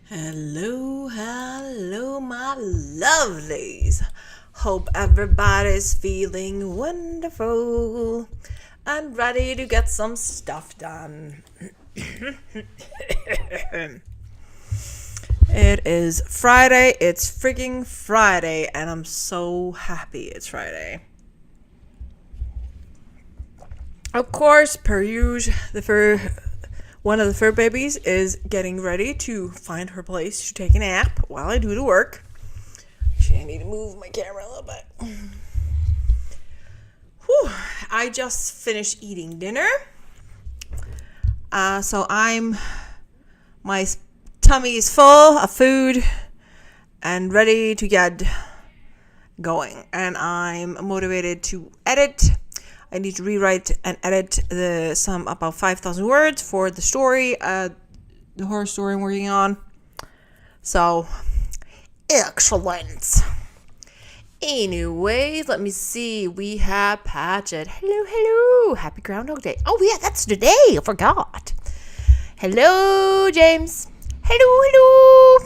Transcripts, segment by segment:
Hello, hello, my lovelies. Hope everybody's feeling wonderful and ready to get some stuff done. It is Friday. It's freaking Friday, and I'm so happy it's Friday. Of course, per usual, one of the fur babies is getting ready to find her place to take a nap while I do the work. Actually, I need to move my camera a little bit. Whew, I just finished eating dinner. So my tummy is full of food and ready to get going. And I'm motivated to edit. I need to rewrite and edit some about 5,000 words for the story, the horror story I'm working on. So, excellent. Anyways, let me see. We have Paget. Hello. Happy Groundhog Day. Oh, yeah, that's today. I forgot. Hello, James. Hello.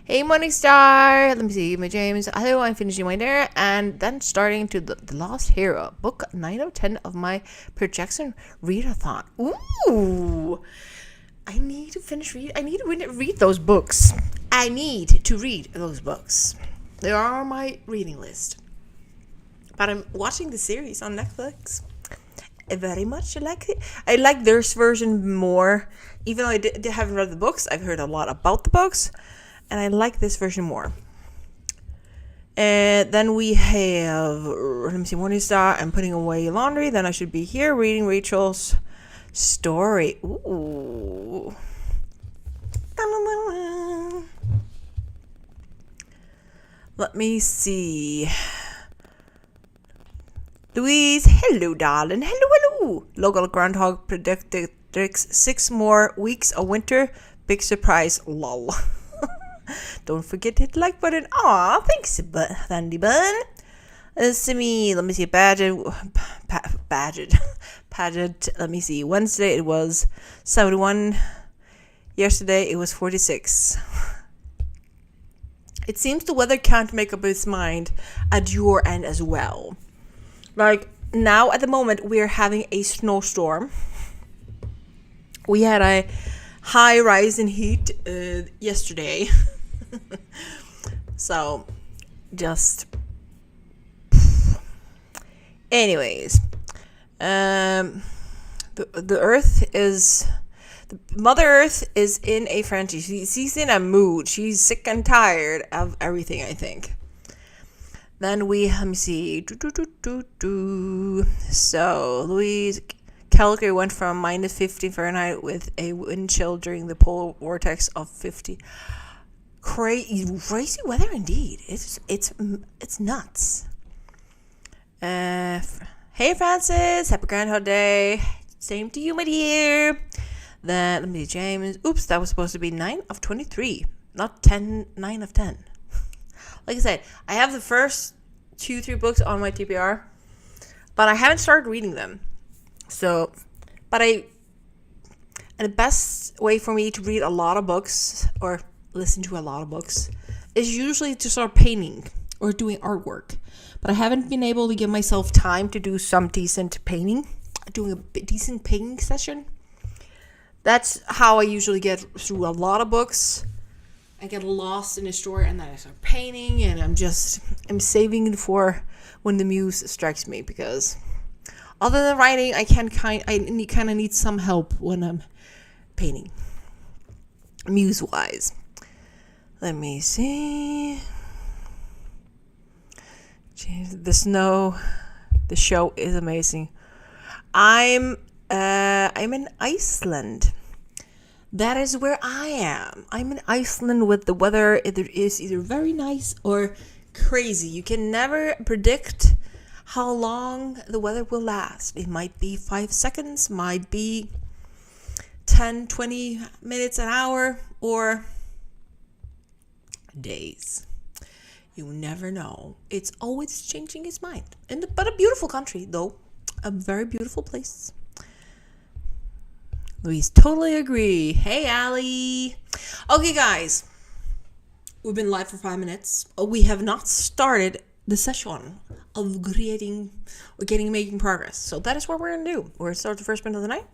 Hey, Morningstar. Let me see, my James. Hello, I'm finishing my dinner and then starting to the Lost Hero, book 9 out of 10 of my projection readathon. Ooh, I need to read those books. I need to read those books. They are on my reading list. But I'm watching the series on Netflix. Very much. I like it. I like their version more. Even though I haven't read the books, I've heard a lot about the books. And I like this version more. And then we have, let me see, Morningstar. I'm putting away laundry. Then I should be here reading Rachel's story. Ooh. Let me see. Louise, hello, darling. Hello. Local groundhog predicts 6 more weeks of winter. Big surprise, lol. Don't forget to hit the like button. Aw, thanks, Thundy Bun. Simi, let me see, Paget. Let me see. Wednesday it was 71. Yesterday it was 46. It seems the weather can't make up its mind at your end as well. Like, now at the moment we're having a snowstorm. We had a high rise in heat yesterday. So, just anyways, the Mother Earth is in a frenzy. She's in a mood. She's sick and tired of everything, I think. Then let me see. So, Louise Calgary went from minus 50 Fahrenheit with a wind chill during the polar vortex of 50. Crazy weather indeed. It's nuts. Hey Francis, happy Groundhog Day. Same to you, my dear. Then let me see, James. Oops, that was supposed to be 9 of 23, not 9 of 10. Like I said, I have the first 2-3 books on my TBR, but I haven't started reading them. So, and the best way for me to read a lot of books or listen to a lot of books is usually to start painting or doing artwork. But I haven't been able to give myself time to do some decent painting, doing a decent painting session. That's how I usually get through a lot of books. I get lost in a story and then I start painting, and I'm saving it for when the muse strikes me, because other than writing, I kind of need some help when I'm painting, muse-wise. Let me see. Jeez, the show is amazing. I'm in Iceland. That is where I am. I'm in Iceland with the weather. It is either very nice or crazy. You can never predict how long the weather will last. It might be 5 seconds, might be 10, 20 minutes, an hour, or days. You never know. It's always changing its mind. But a beautiful country, though. A very beautiful place. We totally agree. Hey, Allie. Okay, guys. We've been live for 5 minutes. We have not started the session of making progress. So that is what we're going to do. We're going to start the first minute of the night.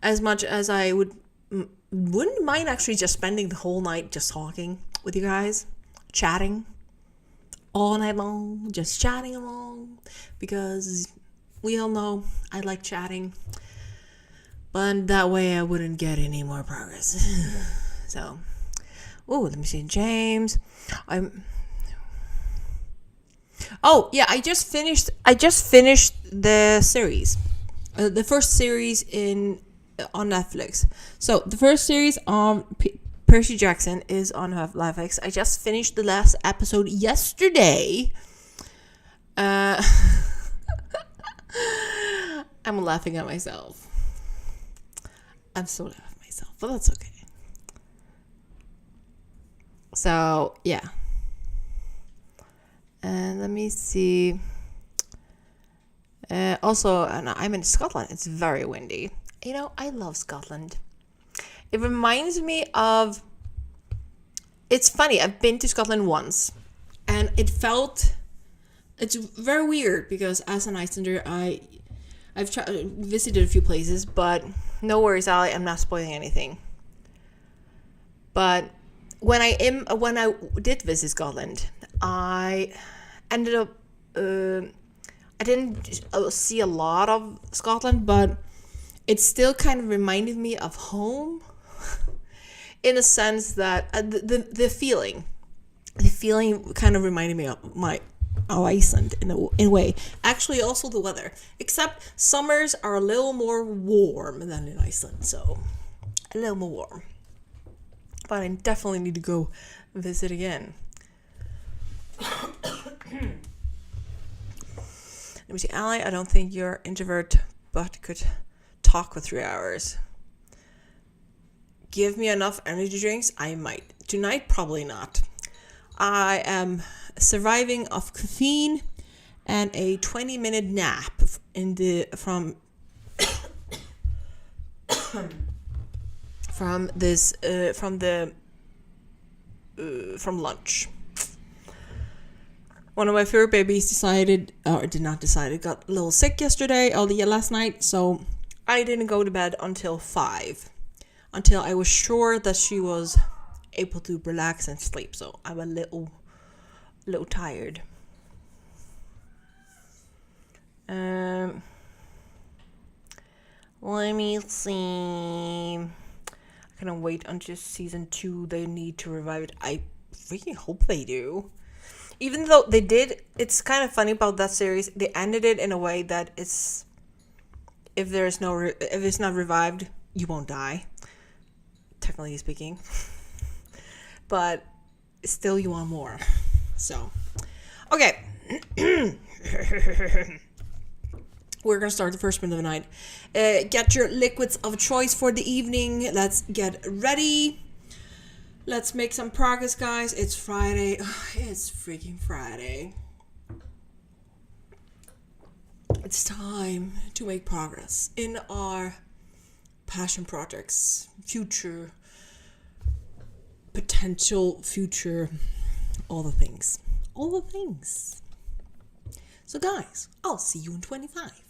As much as I wouldn't mind actually just spending the whole night just talking with you guys, chatting all night long, just chatting along, because we all know I like chatting, but that way I wouldn't get any more progress. So, let me see, James. I just finished the series, the first series on Netflix. So the first series on Percy Jackson is on Netflix. I just finished the last episode yesterday. I'm laughing at myself. I'm so laughing at myself, but that's okay. So, yeah. And let me see. Also, I'm in Scotland. It's very windy. You know, I love Scotland. It reminds me of... It's funny, I've been to Scotland once, and it's very weird because as an Icelander, I've visited a few places, but no worries, Ali, I'm not spoiling anything. But when I did visit Scotland, I ended up I didn't see a lot of Scotland, but it still kind of reminded me of home. In a sense that the feeling kind of reminded me of Iceland in a way. Actually, also the weather. Except summers are a little more warm than in Iceland, so a little more warm. But I definitely need to go visit again. Let me see, Ally, I don't think you're introvert, but could talk for 3 hours. Give me enough energy drinks, I might. Tonight, probably not. I am surviving off caffeine and a 20-minute nap from lunch. One of my favorite babies got a little sick last night, so I didn't go to bed until 5. Until I was sure that she was able to relax and sleep. So I'm a little tired. Let me see. I cannot wait until season 2. They need to revive it. I freaking hope they do. Even though they did, it's kind of funny about that series. They ended it in a way that if it's not revived, you won't die. Technically speaking, but still you want more. So, okay. We're gonna start the first minute of the night. Get your liquids of choice for the evening. Let's get ready. Let's make some progress, guys. It's Friday. It's freaking Friday. It's time to make progress in our passion projects, potential future, all the things. So guys, I'll see you in 25.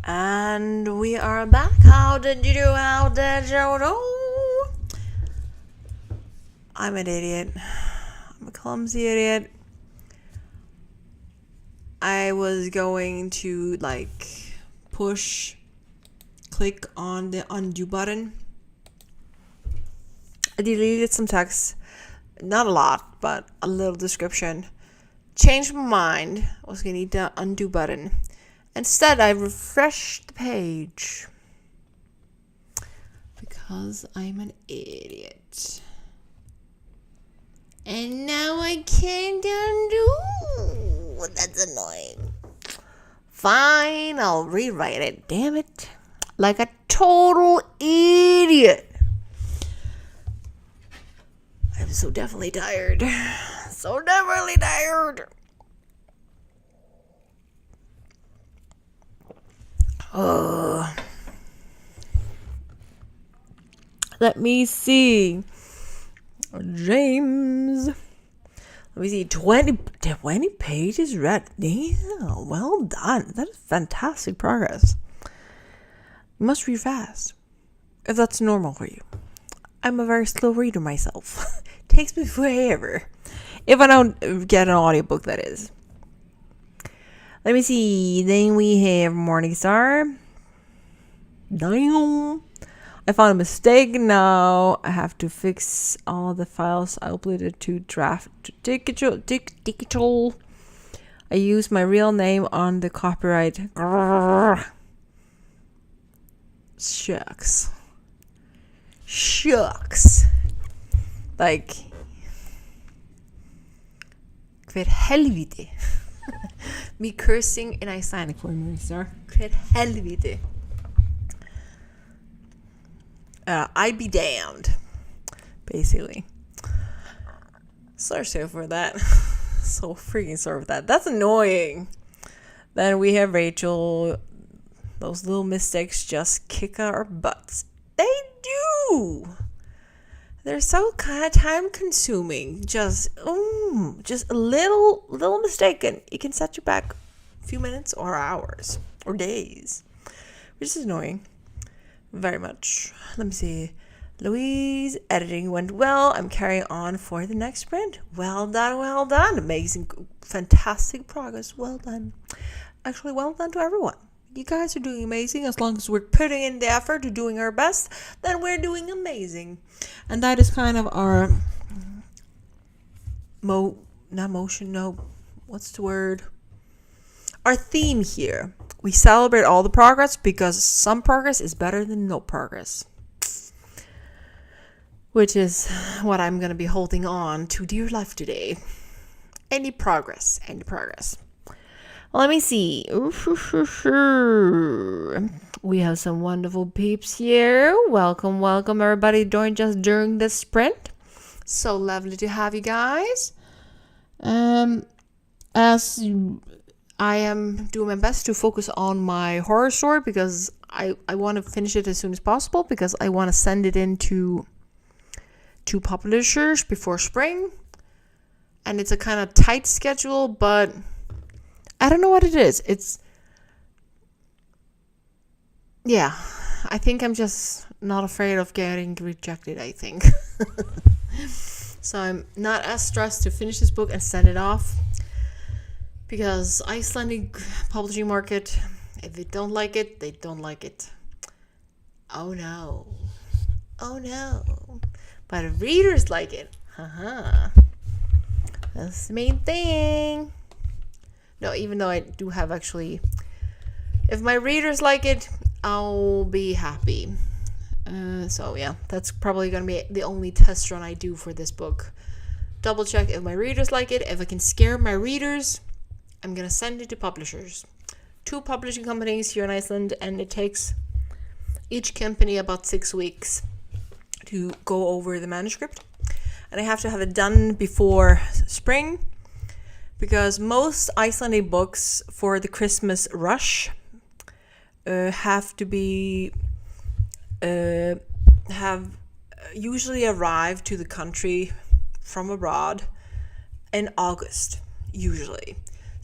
And we are back. How did you do? How did you do? I'm an idiot. I'm a clumsy idiot. I was going to click on the undo button. I deleted some text. Not a lot, but a little description. Changed my mind. I was going to need the undo button. Instead, I refreshed the page. Because I'm an idiot. And now I can't undo. That's annoying. Fine, I'll rewrite it. Damn it. Like a total idiot. I'm so definitely tired. So definitely tired. Let me see. James. Let me see. 20 pages read. Damn, well done. That is fantastic progress. You must read fast. If that's normal for you. I'm a very slow reader myself. Takes me forever. If I don't get an audiobook, that is. Let me see. Then we have Morningstar. Damn. I found a mistake. Now I have to fix all the files I uploaded to draft digital. I use my real name on the copyright. Grrr. Shucks. Like, för helvete. Me cursing in Icelandic for me, sir. För helvete. I be damned, basically. Sorry for that. So freaking sorry for that. That's annoying. Then we have Rachel. Those little mistakes just kick our butts. They do. They're so kind of time consuming. Just a little mistaken. It can set you back a few minutes or hours or days, which is annoying. Very much. Let me see. Louise, editing went well. I'm carrying on for the next sprint. Well done. Amazing, fantastic progress. Well done. Actually, well done to everyone. You guys are doing amazing. As long as we're putting in the effort to doing our best, then we're doing amazing. And that is kind of our what's the word? Our theme here. We celebrate all the progress because some progress is better than no progress. Which is what I'm going to be holding on to dear life today. Any progress. Let me see. We have some wonderful peeps here. Welcome everybody joined just during this sprint. So lovely to have you guys. As I am doing my best to focus on my horror story because I want to finish it as soon as possible because I want to send it into two publishers before spring. And it's a kind of tight schedule, but I don't know what it is. I think I'm just not afraid of getting rejected, I think. So I'm not as stressed to finish this book and send it off. Because Icelandic publishing market, if they don't like it, they don't like it. Oh no. But if readers like it, that's the main thing. No, even though I do have actually, if my readers like it, I'll be happy. So yeah, that's probably going to be the only test run I do for this book. Double check if my readers like it. If I can scare my readers, I'm going to send it to publishers. 2 publishing companies here in Iceland, and it takes each company about 6 weeks to go over the manuscript. And I have to have it done before spring because most Icelandic books for the Christmas rush have to be have usually arrived to the country from abroad in August, usually.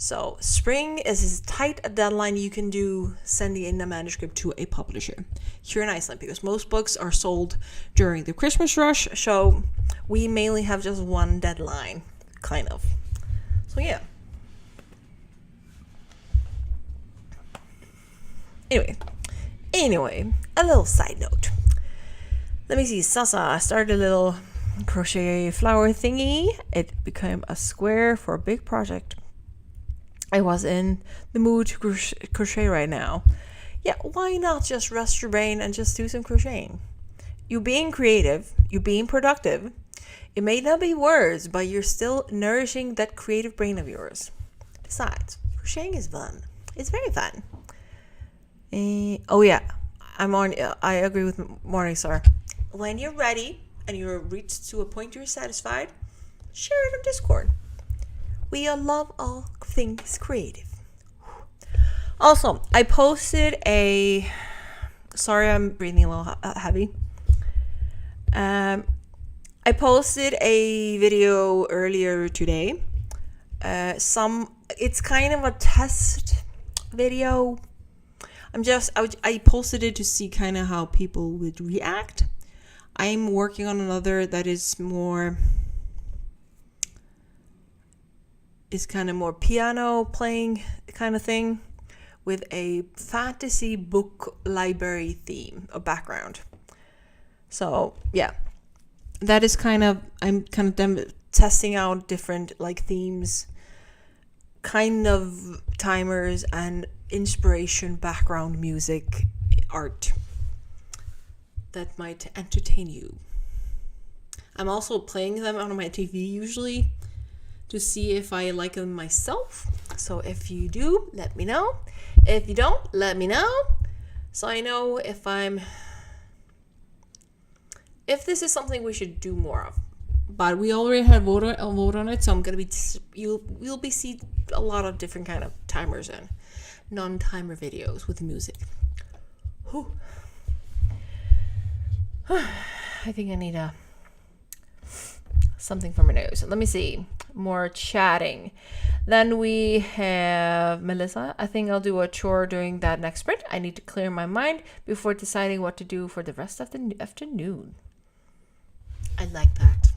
So spring is as tight a deadline you can do sending in a manuscript to a publisher here in Iceland, because most books are sold during the Christmas rush, so we mainly have just one deadline, kind of. So yeah. Anyway, a little side note. Let me see, Sasa, I started a little crochet flower thingy. It became a square for a big project. I was in the mood to crochet right now. Yeah, why not just rest your brain and just do some crocheting? You being creative, you being productive. It may not be words, but you're still nourishing that creative brain of yours. Besides, crocheting is fun. It's very fun. Oh yeah, I agree with Morningstar. When you're ready and you're reached to a point you're satisfied, share it on Discord. We all love all things creative. Also, I posted a. Sorry, I'm breathing a little heavy. I posted a video earlier today. It's kind of a test video. I posted it to see kind of how people would react. I'm working on another that is kind of more piano playing kind of thing, with a fantasy book library theme, a background. So yeah, that is I'm kind of testing out different like themes, kind of timers and inspiration, background music, art that might entertain you. I'm also playing them on my TV usually to see if I like them myself. So if you do, let me know. If you don't, let me know, so I know if this is something we should do more of. But we already had a vote on it, so I'm gonna be you'll be see a lot of different kind of timers and non-timer videos with music. Whew. I think I need something for my nose. Let me see. More chatting. Then we have Melissa. I think I'll do a chore during that next sprint. I need to clear my mind before deciding what to do for the rest of the afternoon. I like that.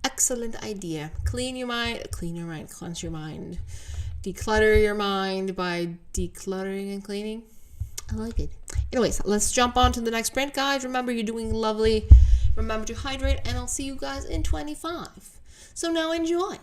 Excellent idea. Cleanse your mind, declutter your mind by decluttering and cleaning. I like it. Anyways, let's jump on to the next sprint, guys. Remember, you're doing lovely. Remember to hydrate, and I'll see you guys in 25. So now enjoy.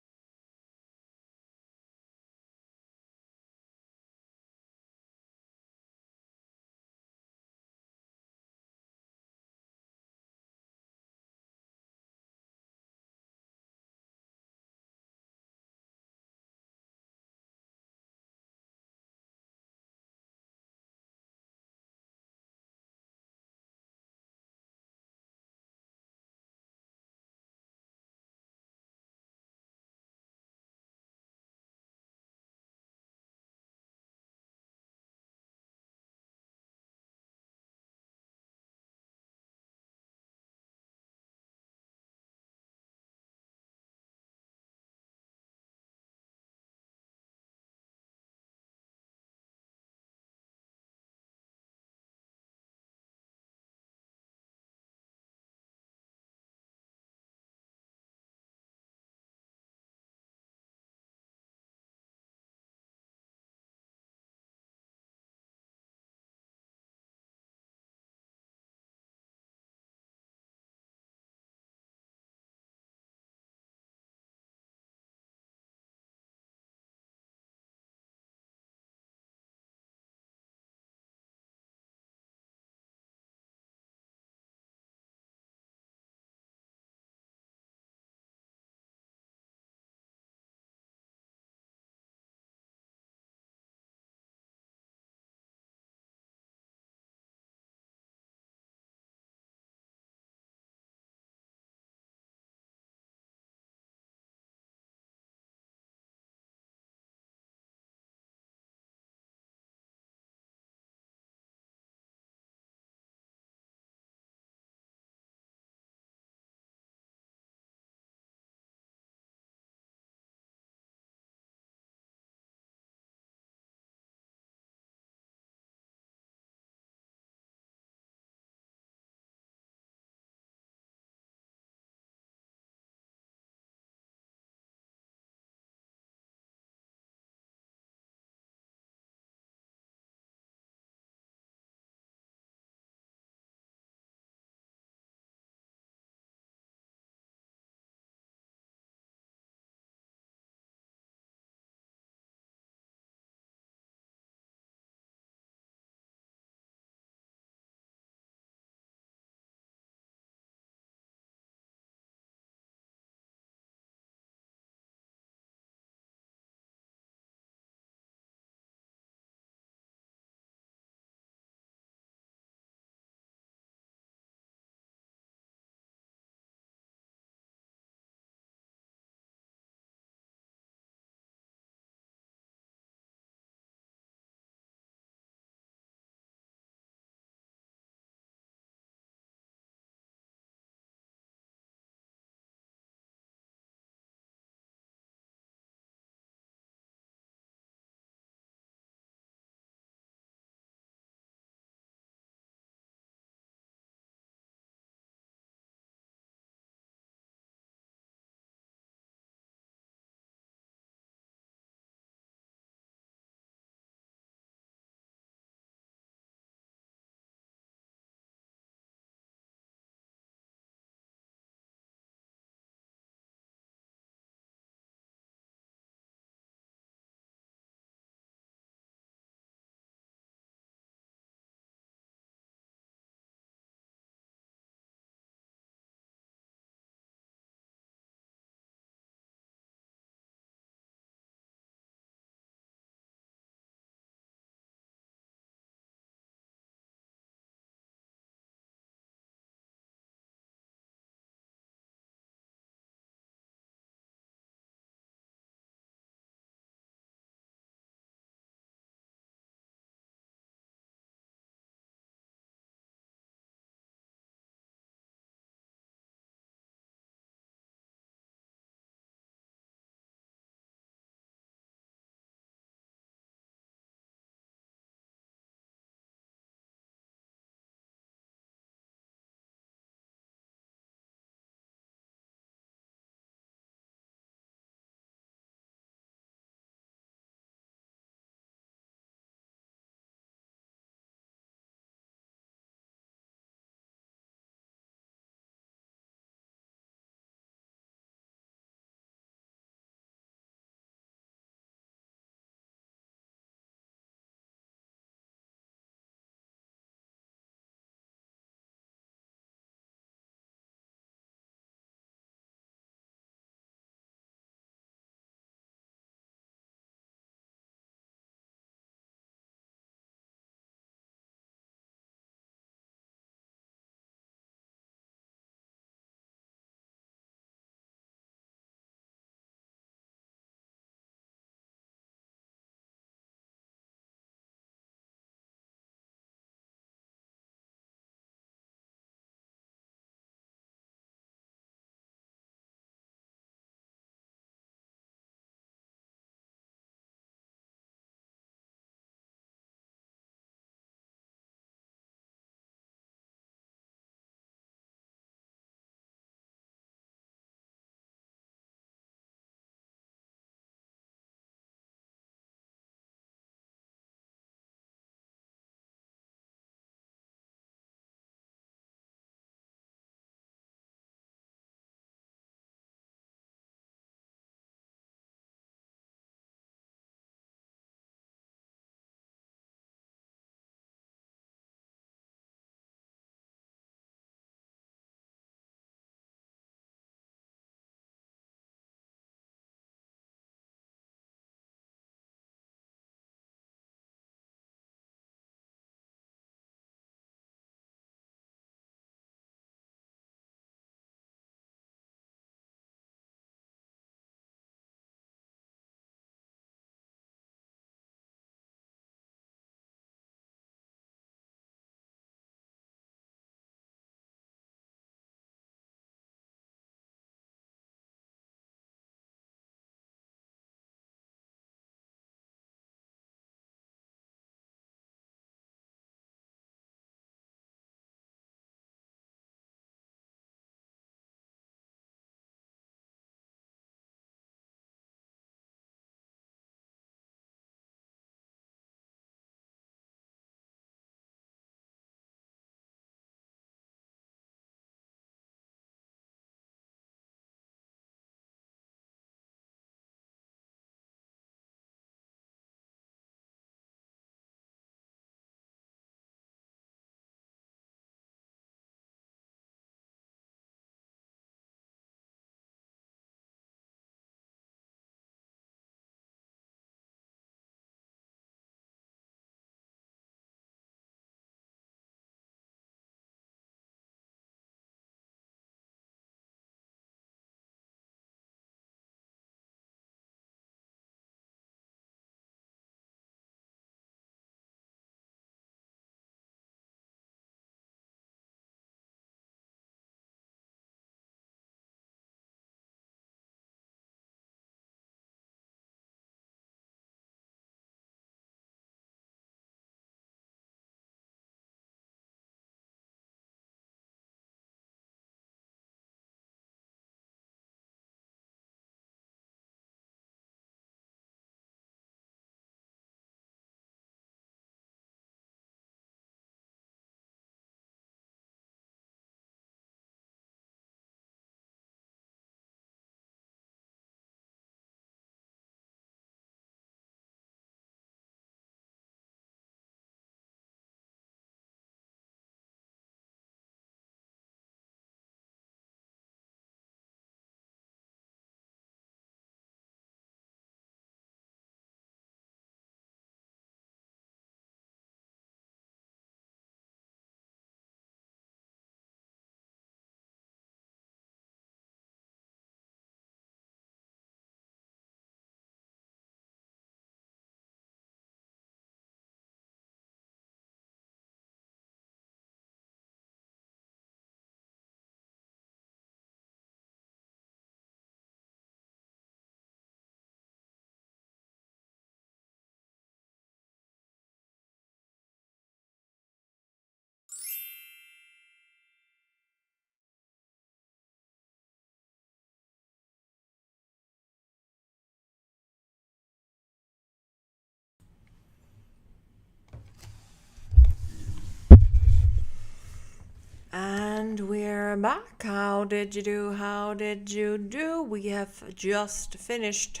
are back. How did you do? How did you do? We have just finished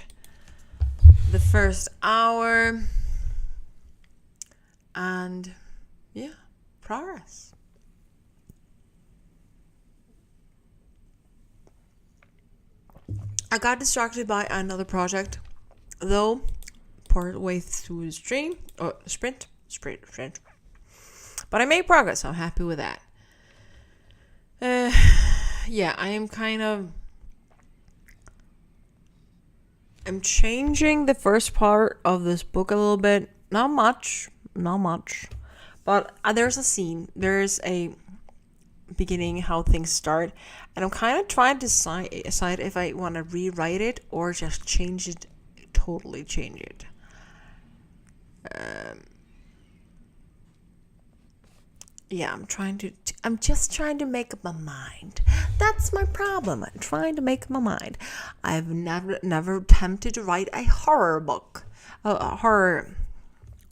the first hour. And yeah, progress. I got distracted by another project, though, part way through the sprint. But I made progress. So I'm happy with that. Yeah, I am I'm changing the first part of this book a little bit. Not much. But there's a scene. There's a beginning, how things start. And I'm kind of trying to decide if I want to rewrite it or just totally change it. Yeah, I'm just trying to make up my mind. That's my problem. I'm trying to make up my mind. I've never attempted to write a horror book. A horror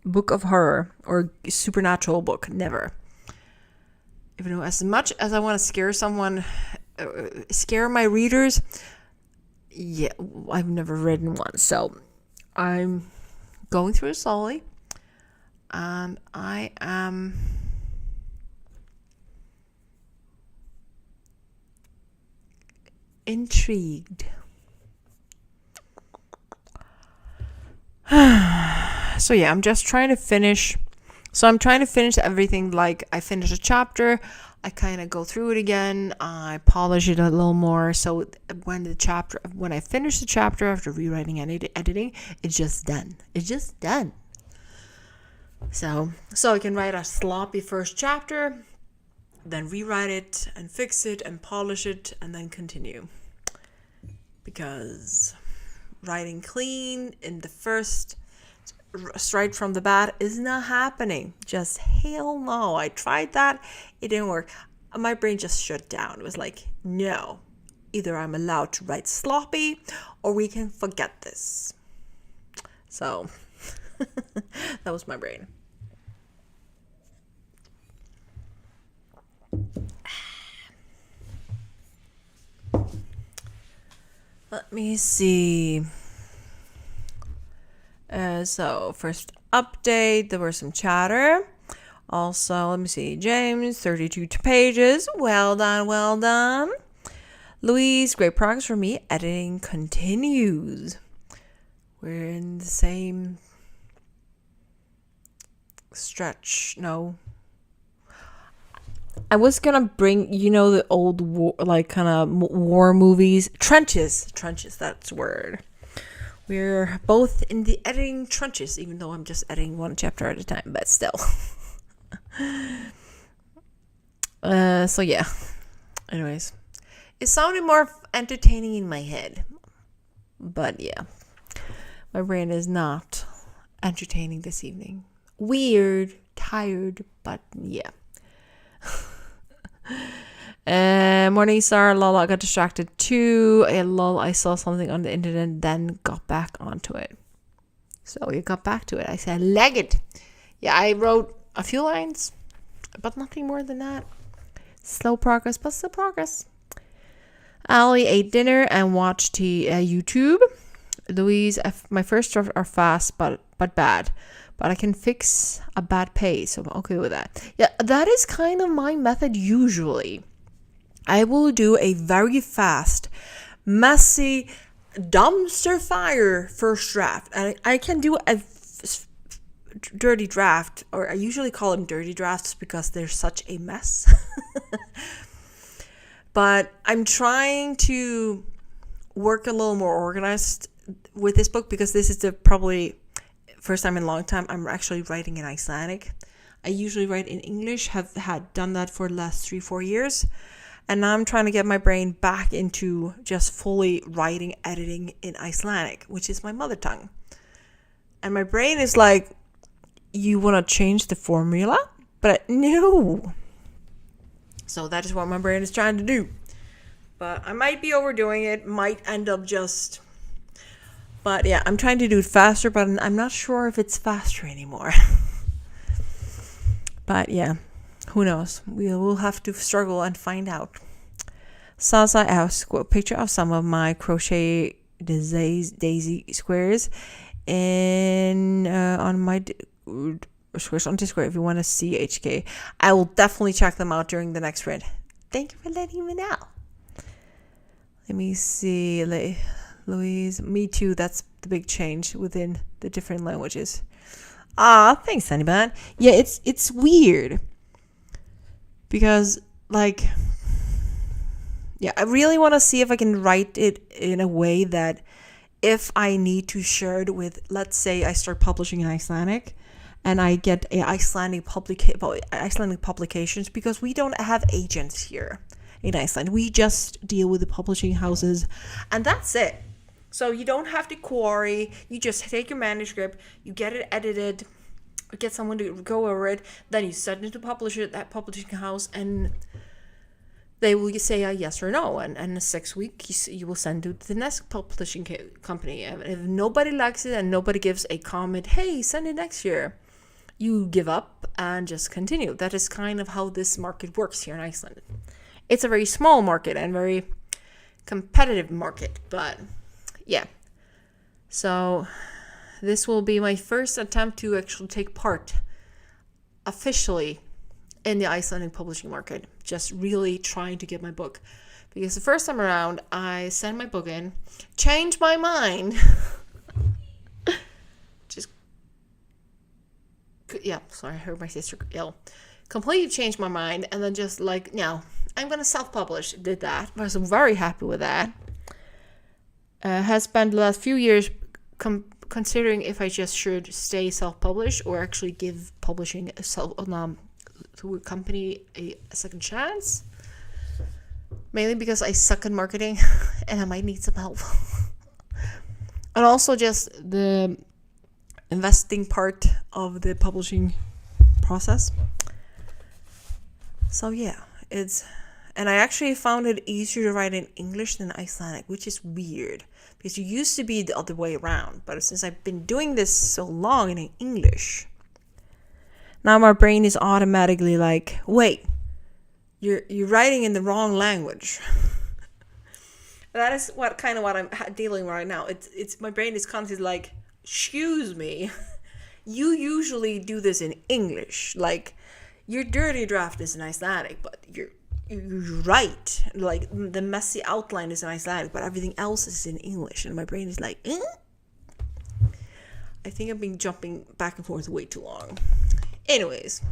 book of horror or supernatural book. Never. Even though as much as I want to scare my readers, yeah, I've never written one. So I'm going through it slowly. And I am intrigued. So yeah, I'm just trying to finish. So I'm trying to finish everything. Like I finish a chapter, I kind of go through it again, I polish it a little more. So when I finish the chapter after rewriting and editing, it's just done. So I can write a sloppy first chapter, then rewrite it and fix it and polish it and then continue. Because writing clean in the first, straight from the bat, is not happening. Just hell no. I tried that. It didn't work. My brain just shut down. It was like, no. Either I'm allowed to write sloppy or we can forget this. So that was my brain. Let me see. So first update, there was some chatter. Also, let me see. James, 32 pages. Well done. Louise, great progress for me. Editing continues. We're in the same stretch. No. I was gonna bring, the old war, kind of war movies. Trenches, that's the word. We're both in the editing trenches, even though I'm just editing one chapter at a time, but still. So yeah. Anyways, it sounded more entertaining in my head. But yeah, my brain is not entertaining this evening. Weird, tired, but yeah. Morning star, lol, I got distracted too. Lol, I saw something on the internet, then got back onto it. So you got back to it. I said, leg it. Yeah, I wrote a few lines, but nothing more than that. Slow progress, but still progress. Ali ate dinner and watched YouTube. Louise, my first drafts are fast, but bad. But I can fix a bad pace, so I'm okay with that. Yeah, that is kind of my method usually. I will do a very fast, messy, dumpster fire first draft. And I can do a dirty draft, or I usually call them dirty drafts because they're such a mess. But I'm trying to work a little more organized with this book because this is the probably first time in a long time I'm actually writing in Icelandic. I usually write in English, had done that for the last 3-4 years. And now I'm trying to get my brain back into just fully writing, editing in Icelandic, which is my mother tongue. And my brain is like, you want to change the formula? But no. So that is what my brain is trying to do. But I might be overdoing it, might end up just... But yeah, I'm trying to do it faster, but I'm not sure if it's faster anymore. But yeah, who knows? We will have to struggle and find out. Salsa, I have a picture of some of my crochet daisy squares in on my squares on Discord if you want to see HK. I will definitely check them out during the next sprint. Thank you for letting me know. Let me see. Louise, me too. That's the big change within the different languages. Thanks, Honeybun. Yeah, it's weird because like, yeah, I really want to see if I can write it in a way that if I need to share it with, let's say I start publishing in Icelandic and I get Icelandic publications, because we don't have agents here in Iceland. We just deal with the publishing houses and that's it. So you don't have to query. You just take your manuscript, you get it edited, get someone to go over it, then you send it to that publishing house, and they will say a yes or no. And in 6 weeks, you will send it to the next publishing company. And if nobody likes it and nobody gives a comment, hey, send it next year, you give up and just continue. That is kind of how this market works here in Iceland. It's a very small market and very competitive market, but yeah. So this will be my first attempt to actually take part officially in the Icelandic publishing market. Just really trying to get my book. Because the first time around, I sent my book in, changed my mind. Sorry, I heard my sister yell. Completely changed my mind, and then just like, no, I'm going to self-publish. Did that. I was very happy with that. Has spent the last few years considering if I just should stay self-published or actually give publishing to a company a second chance. Mainly because I suck in marketing and I might need some help. And also just the investing part of the publishing process. So yeah, and I actually found it easier to write in English than Icelandic, which is weird because it used to be the other way around. But since I've been doing this so long in English, now my brain is automatically like, wait, you're writing in the wrong language. That is what I'm dealing with right now. It's my brain is constantly like, excuse me, you usually do this in English. Like, your dirty draft is in Icelandic, but you're right. Like, the messy outline is in Icelandic, but everything else is in English. And my brain is like, I think I've been jumping back and forth way too long. Anyways,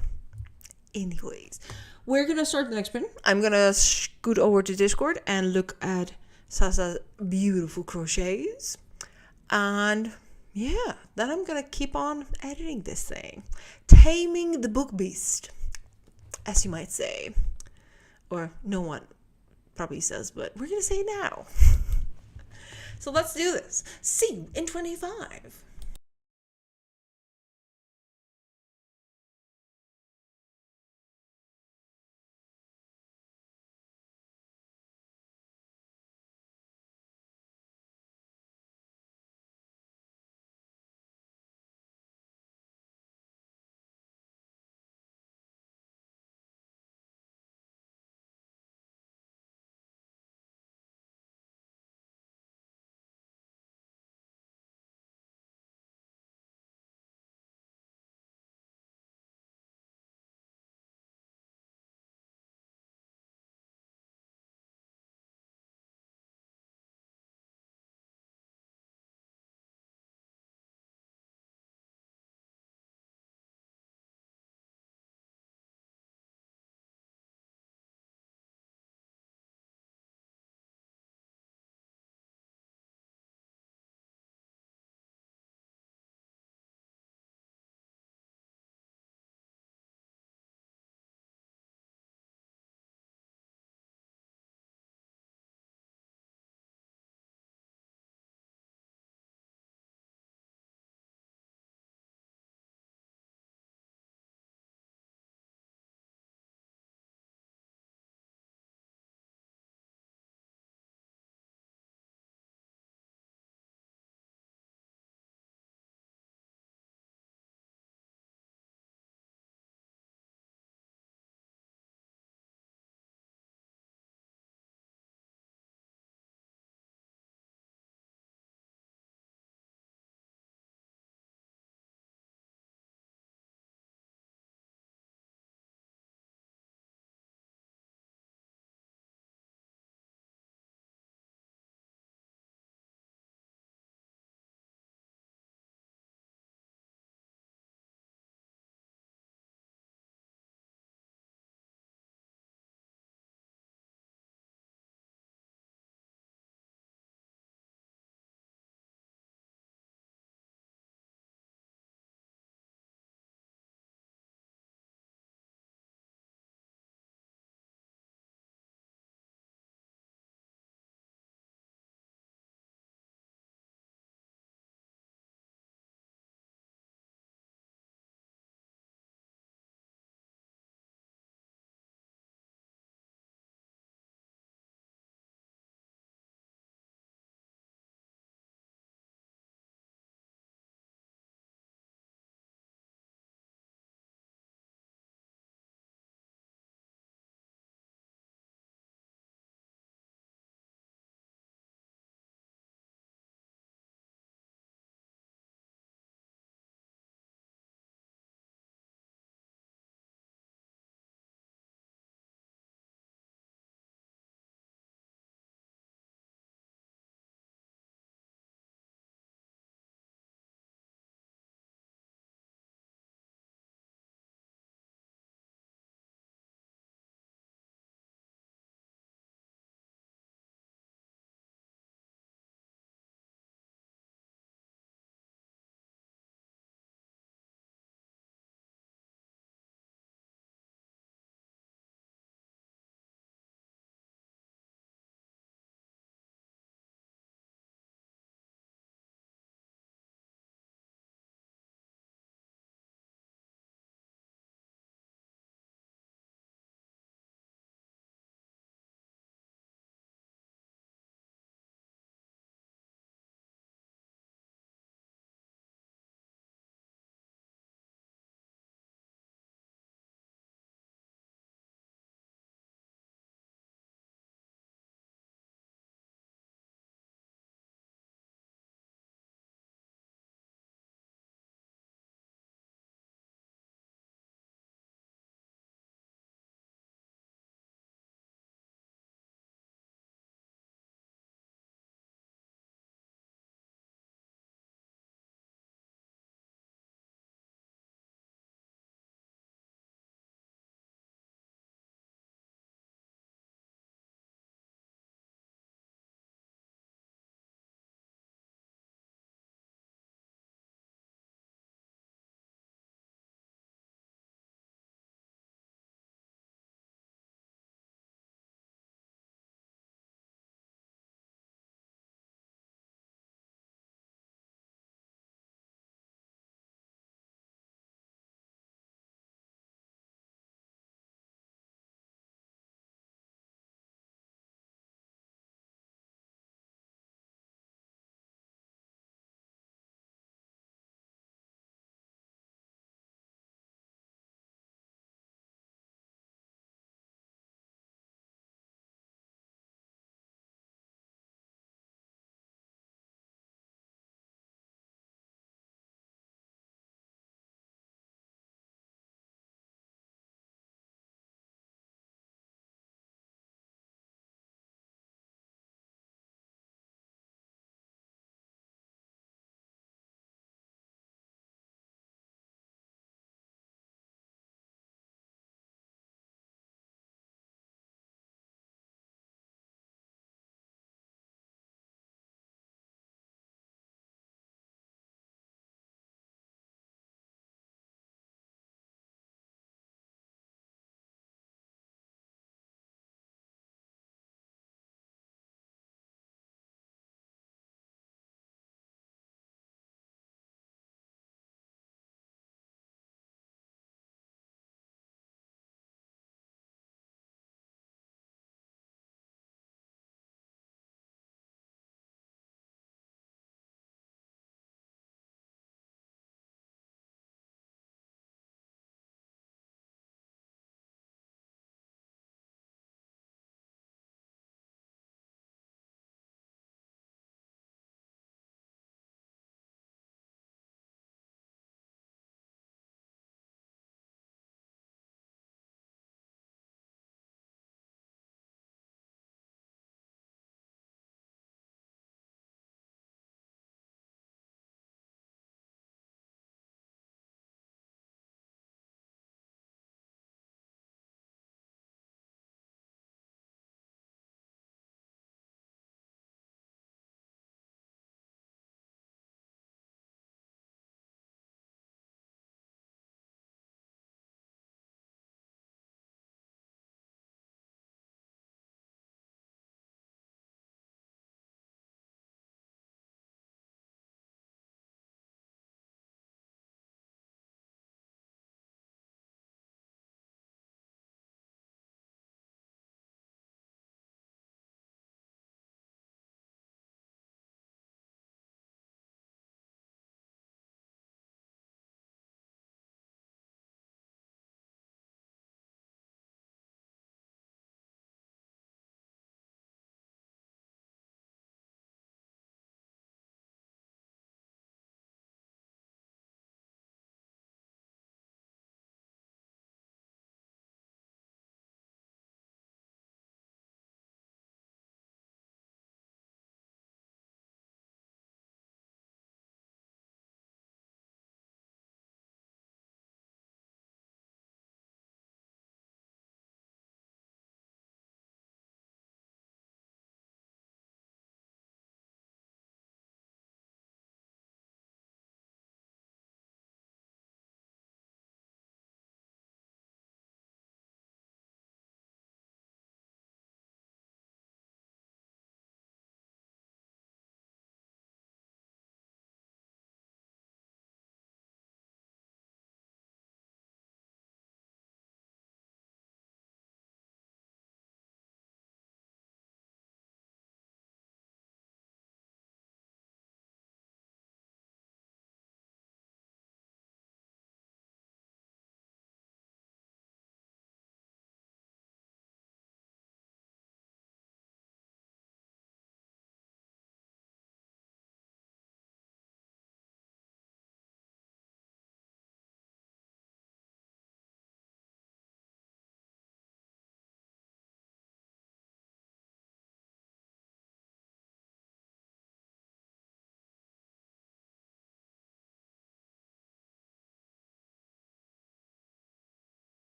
we're gonna start the next sprint. I'm gonna scoot over to Discord and look at Sasa's beautiful crochets, and yeah, then I'm gonna keep on editing this thing, taming the book beast, as you might say, or no one probably says, but we're gonna say it now. So let's do this. See you in 25.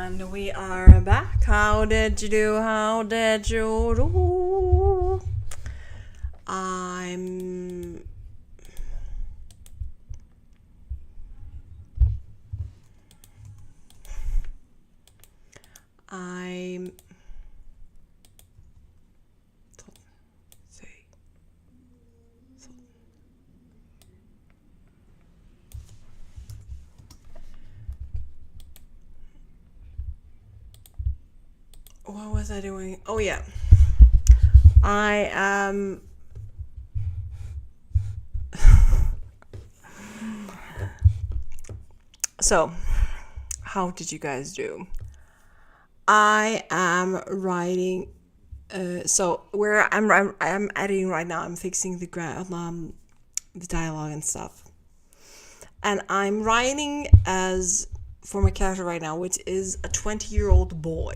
And we are back. How did you do? How did you do? I'm what was I doing? Oh yeah. I am So, how did you guys do? I am writing so where I'm editing right now. I'm fixing the dialogue and stuff. And I'm writing as for my character right now, which is a 20-year-old boy.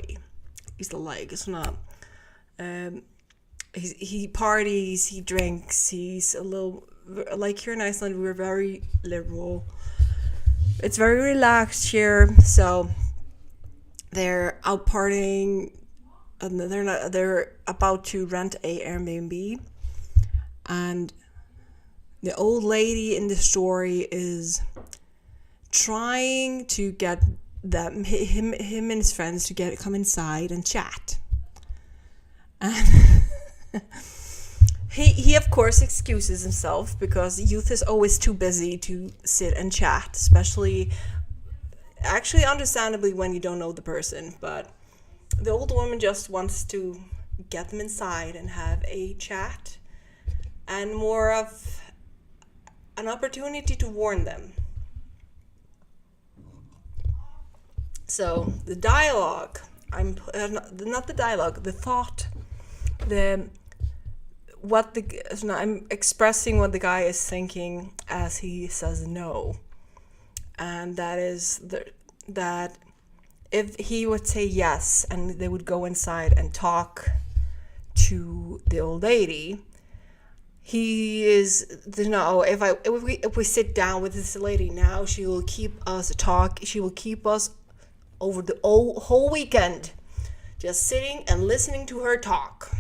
He's like, it's not he parties, he drinks, he's a little, like here in Iceland we're very liberal. It's very relaxed here, so they're out partying and they're about to rent a Airbnb, and the old lady in the story is trying to get him and his friends to come inside and chat. And he of course excuses himself because youth is always too busy to sit and chat, especially actually understandably when you don't know the person. But the old woman just wants to get them inside and have a chat, and more of an opportunity to warn them. So the dialogue, I'm expressing what the guy is thinking as he says no, and that is that if he would say yes and they would go inside and talk to the old lady, he is if we sit down with this lady now, she will keep us over the whole weekend, just sitting and listening to her talk.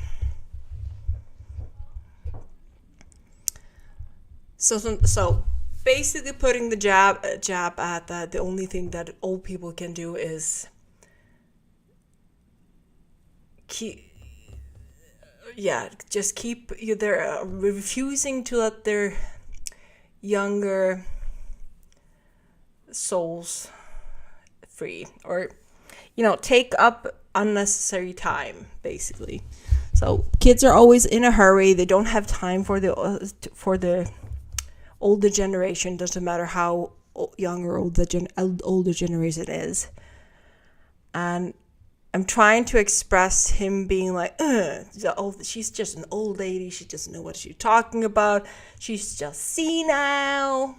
So basically putting the jab at that, the only thing that old people can do is they're refusing to let their younger souls free, or take up unnecessary time, basically. So kids are always in a hurry. They don't have time for the older generation. Doesn't matter how young or old the older generation is. And I'm trying to express him being like, she's just an old lady. She doesn't know what she's talking about. She's just senile.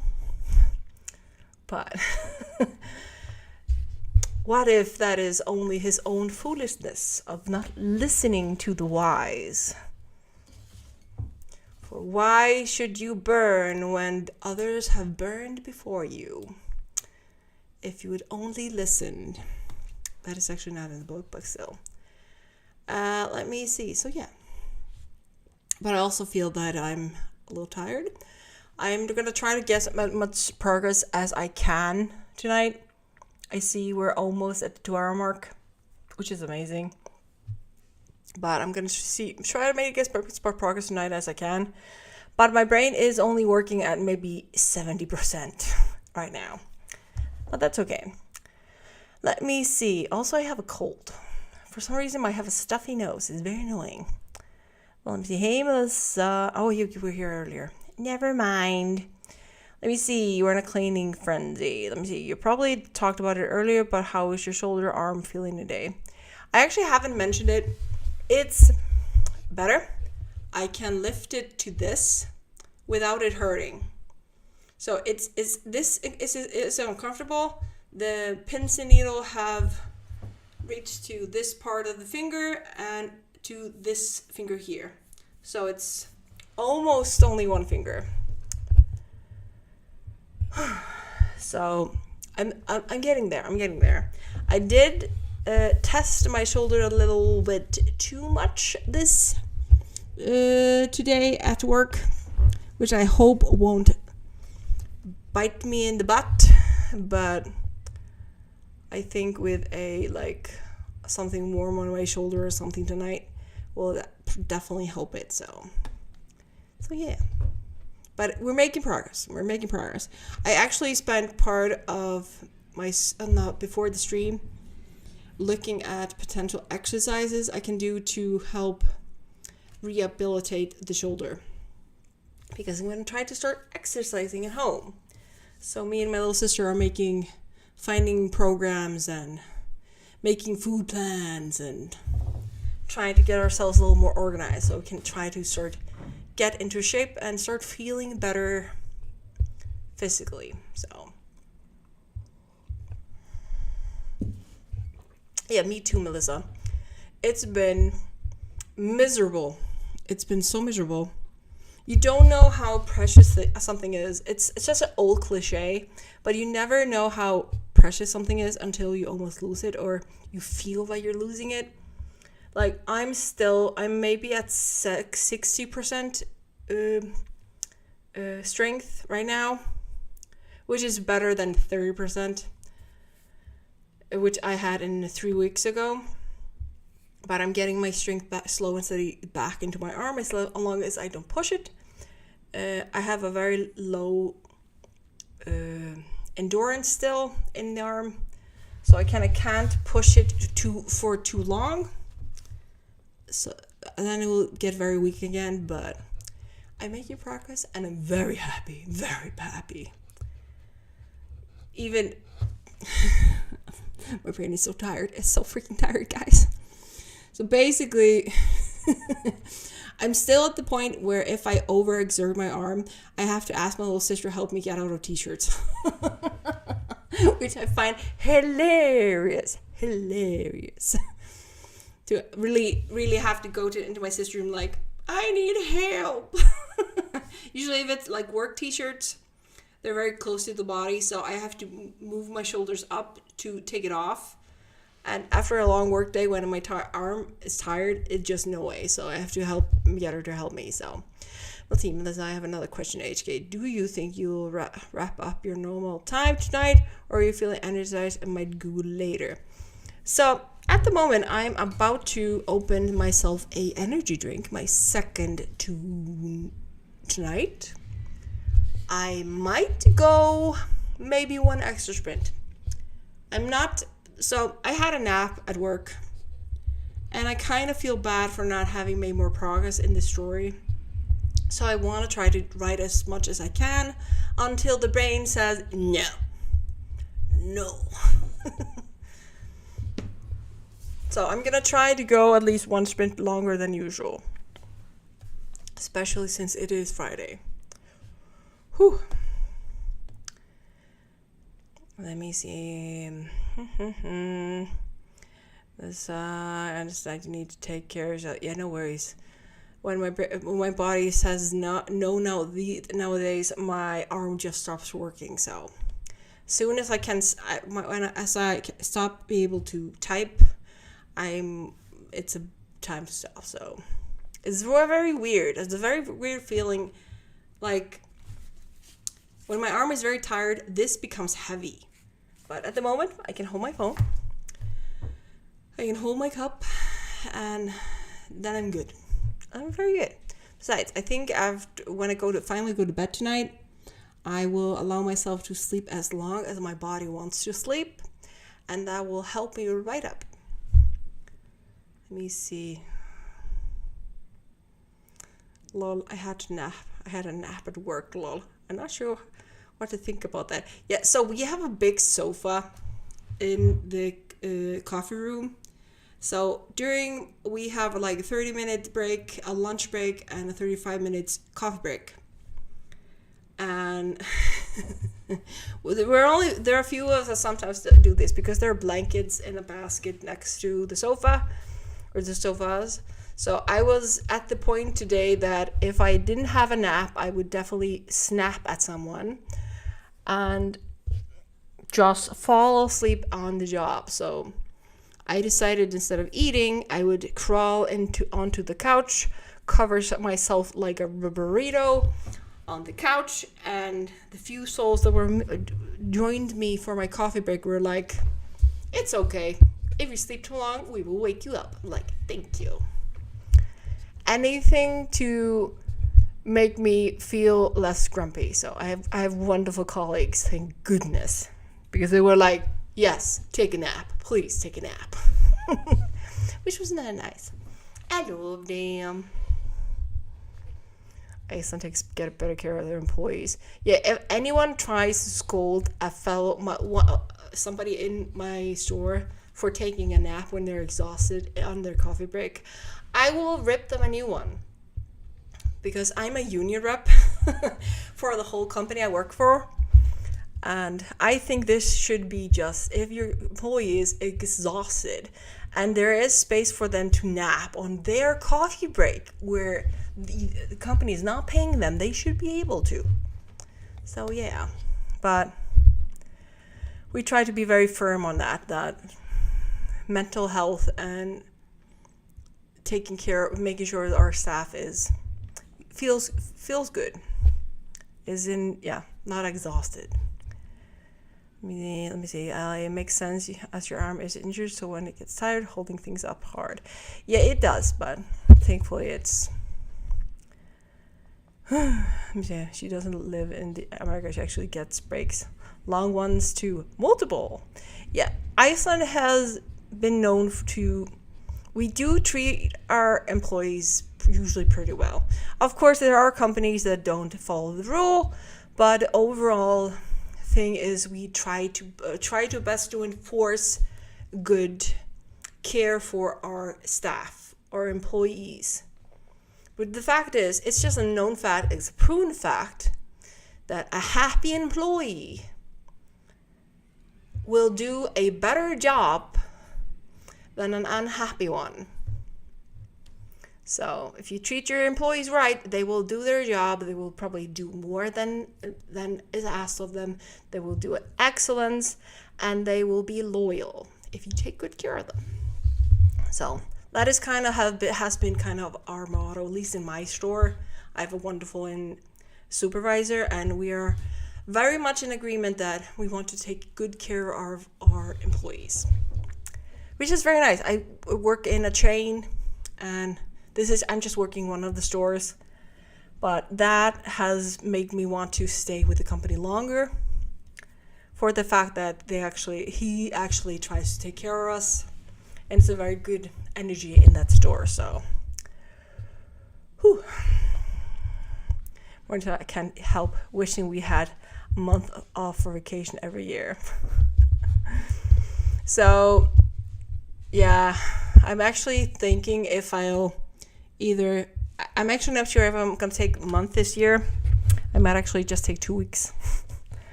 But what if that is only his own foolishness of not listening to the wise? For why should you burn when others have burned before you? If you would only listen. That is actually not in the book, but still. Let me see. So yeah. But I also feel that I'm a little tired. I'm going to try to get as much progress as I can tonight. I see we're almost at the 2-hour mark, which is amazing. But I'm going to try to make as much progress tonight as I can. But my brain is only working at maybe 70% right now. But that's okay. Let me see. Also, I have a cold. For some reason, I have a stuffy nose. It's very annoying. Well, let me see. Hey, Melissa. Oh, you were here earlier. Never mind. Let me see. You were in a cleaning frenzy. Let me see. You probably talked about it earlier, but how is your shoulder arm feeling today? I actually haven't mentioned it. It's better. I can lift it to this without it hurting. So it's uncomfortable. The pins and needle have reached to this part of the finger and to this finger here. So it's almost only one finger. So I'm getting there. I did test my shoulder a little bit too much this today at work, which I hope won't bite me in the butt, but I think with something warm on my shoulder or something tonight will definitely help it. So yeah. But we're making progress. I actually spent part of my before the stream looking at potential exercises I can do to help rehabilitate the shoulder, because I'm going to try to start exercising at home. So me and my little sister are finding programs and making food plans and trying to get ourselves a little more organized so we can try to get into shape and start feeling better physically. So yeah, me too, Melissa. It's been miserable. It's been so miserable. You don't know how precious something is. It's just an old cliche, but you never know how precious something is until you almost lose it, or you feel like you're losing it. Like I'm maybe at 60% strength right now, which is better than 30%, which I had in 3 weeks ago. But I'm getting my strength back, slow and steady, back into my arm as long as I don't push it. I have a very low endurance still in the arm, so I kind of can't push it for too long. So then it will get very weak again. But I'm making progress, and I'm very happy, very happy. Even my brain is so tired. It's so freaking tired, guys. So basically, I'm still at the point where if I overexert my arm, I have to ask my little sister to help me get out of t-shirts. Which I find hilarious. To really have to go into my sister's room like, I need help. Usually if it's like work t-shirts, they're very close to the body, so I have to move my shoulders up to take it off. And after a long work day, when my arm is tired, it's just no way. So I have to get her to help me. So let's see, Melissa, I have another question, HK. Do you think you'll wrap up your normal time tonight, or are you feeling energized and might go later? So at the moment, I'm about to open myself a energy drink, my second tonight. I might go maybe one extra sprint. So I had a nap at work, and I kind of feel bad for not having made more progress in the story. So I want to try to write as much as I can until the brain says no. So I'm going to try to go at least one sprint longer than usual, especially since it is Friday. Whew. Let me see. This, I understand you need to take care of yourself. Yeah, no worries. When my body says no nowadays, my arm just stops working. So soon as I can, as I stop being able to type, it's a time to stop. So it's very weird. It's a very weird feeling. Like when my arm is very tired, this becomes heavy. But at the moment, I can hold my phone, I can hold my cup, and then I'm good. I'm very good. Besides, I think when I finally go to bed tonight, I will allow myself to sleep as long as my body wants to sleep, and that will help me right up. Let me see. Lol, I had a nap at work, lol. I'm not sure what to think about that. Yeah, so we have a big sofa in the coffee room. So we have like a 30-minute break, a lunch break, and a 35 minutes coffee break. And there are a few of us that sometimes do this because there are blankets in a basket next to the sofa, or the sofas. So I was at the point today that if I didn't have a nap, I would definitely snap at someone. And just fall asleep on the job. So I decided instead of eating, I would crawl onto the couch, cover myself like a burrito on the couch, and the few souls that were joined me for my coffee break were like, "It's okay. If you sleep too long, we will wake you up." I'm like, "Thank you." Anything to make me feel less grumpy. So I have wonderful colleagues, thank goodness, because they were like, "Yes, take a nap. Please take a nap." Which was not nice. I love them. I sometimes get better care of their employees. Yeah, if anyone tries to scold somebody in my store for taking a nap when they're exhausted on their coffee break, I will rip them a new one. Because I'm a union rep for the whole company I work for. And I think this should be just, if your employee is exhausted and there is space for them to nap on their coffee break where the company is not paying them, they should be able to. So yeah, but we try to be very firm on that mental health and taking care of, making sure that our staff feels good, not exhausted. Let me see. It makes sense as your arm is injured, so when it gets tired, holding things up hard. Yeah, it does, but thankfully it's. Let me see. She doesn't live in America. She actually gets breaks, long ones to multiple. Yeah, Iceland has been known to. We do treat our employees usually pretty well. Of course, there are companies that don't follow the rule, but overall thing is we try to best to enforce good care for our staff, our employees. But the fact is, it's just a known fact, it's a proven fact that a happy employee will do a better job than an unhappy one. So if you treat your employees right, they will do their job. They will probably do more than is asked of them. They will do it excellence, and they will be loyal if you take good care of them. So that is has been kind of our motto, at least in my store. I have a wonderful supervisor, and we are very much in agreement that we want to take good care of our employees, which is very nice. I work in a chain, and I'm just working one of the stores, but that has made me want to stay with the company longer for the fact that he actually tries to take care of us, and it's a very good energy in that store. So, I can't help wishing we had a month off for vacation every year. So, yeah, I'm actually thinking I'm actually not sure if I'm going to take a month this year. I might actually just take 2 weeks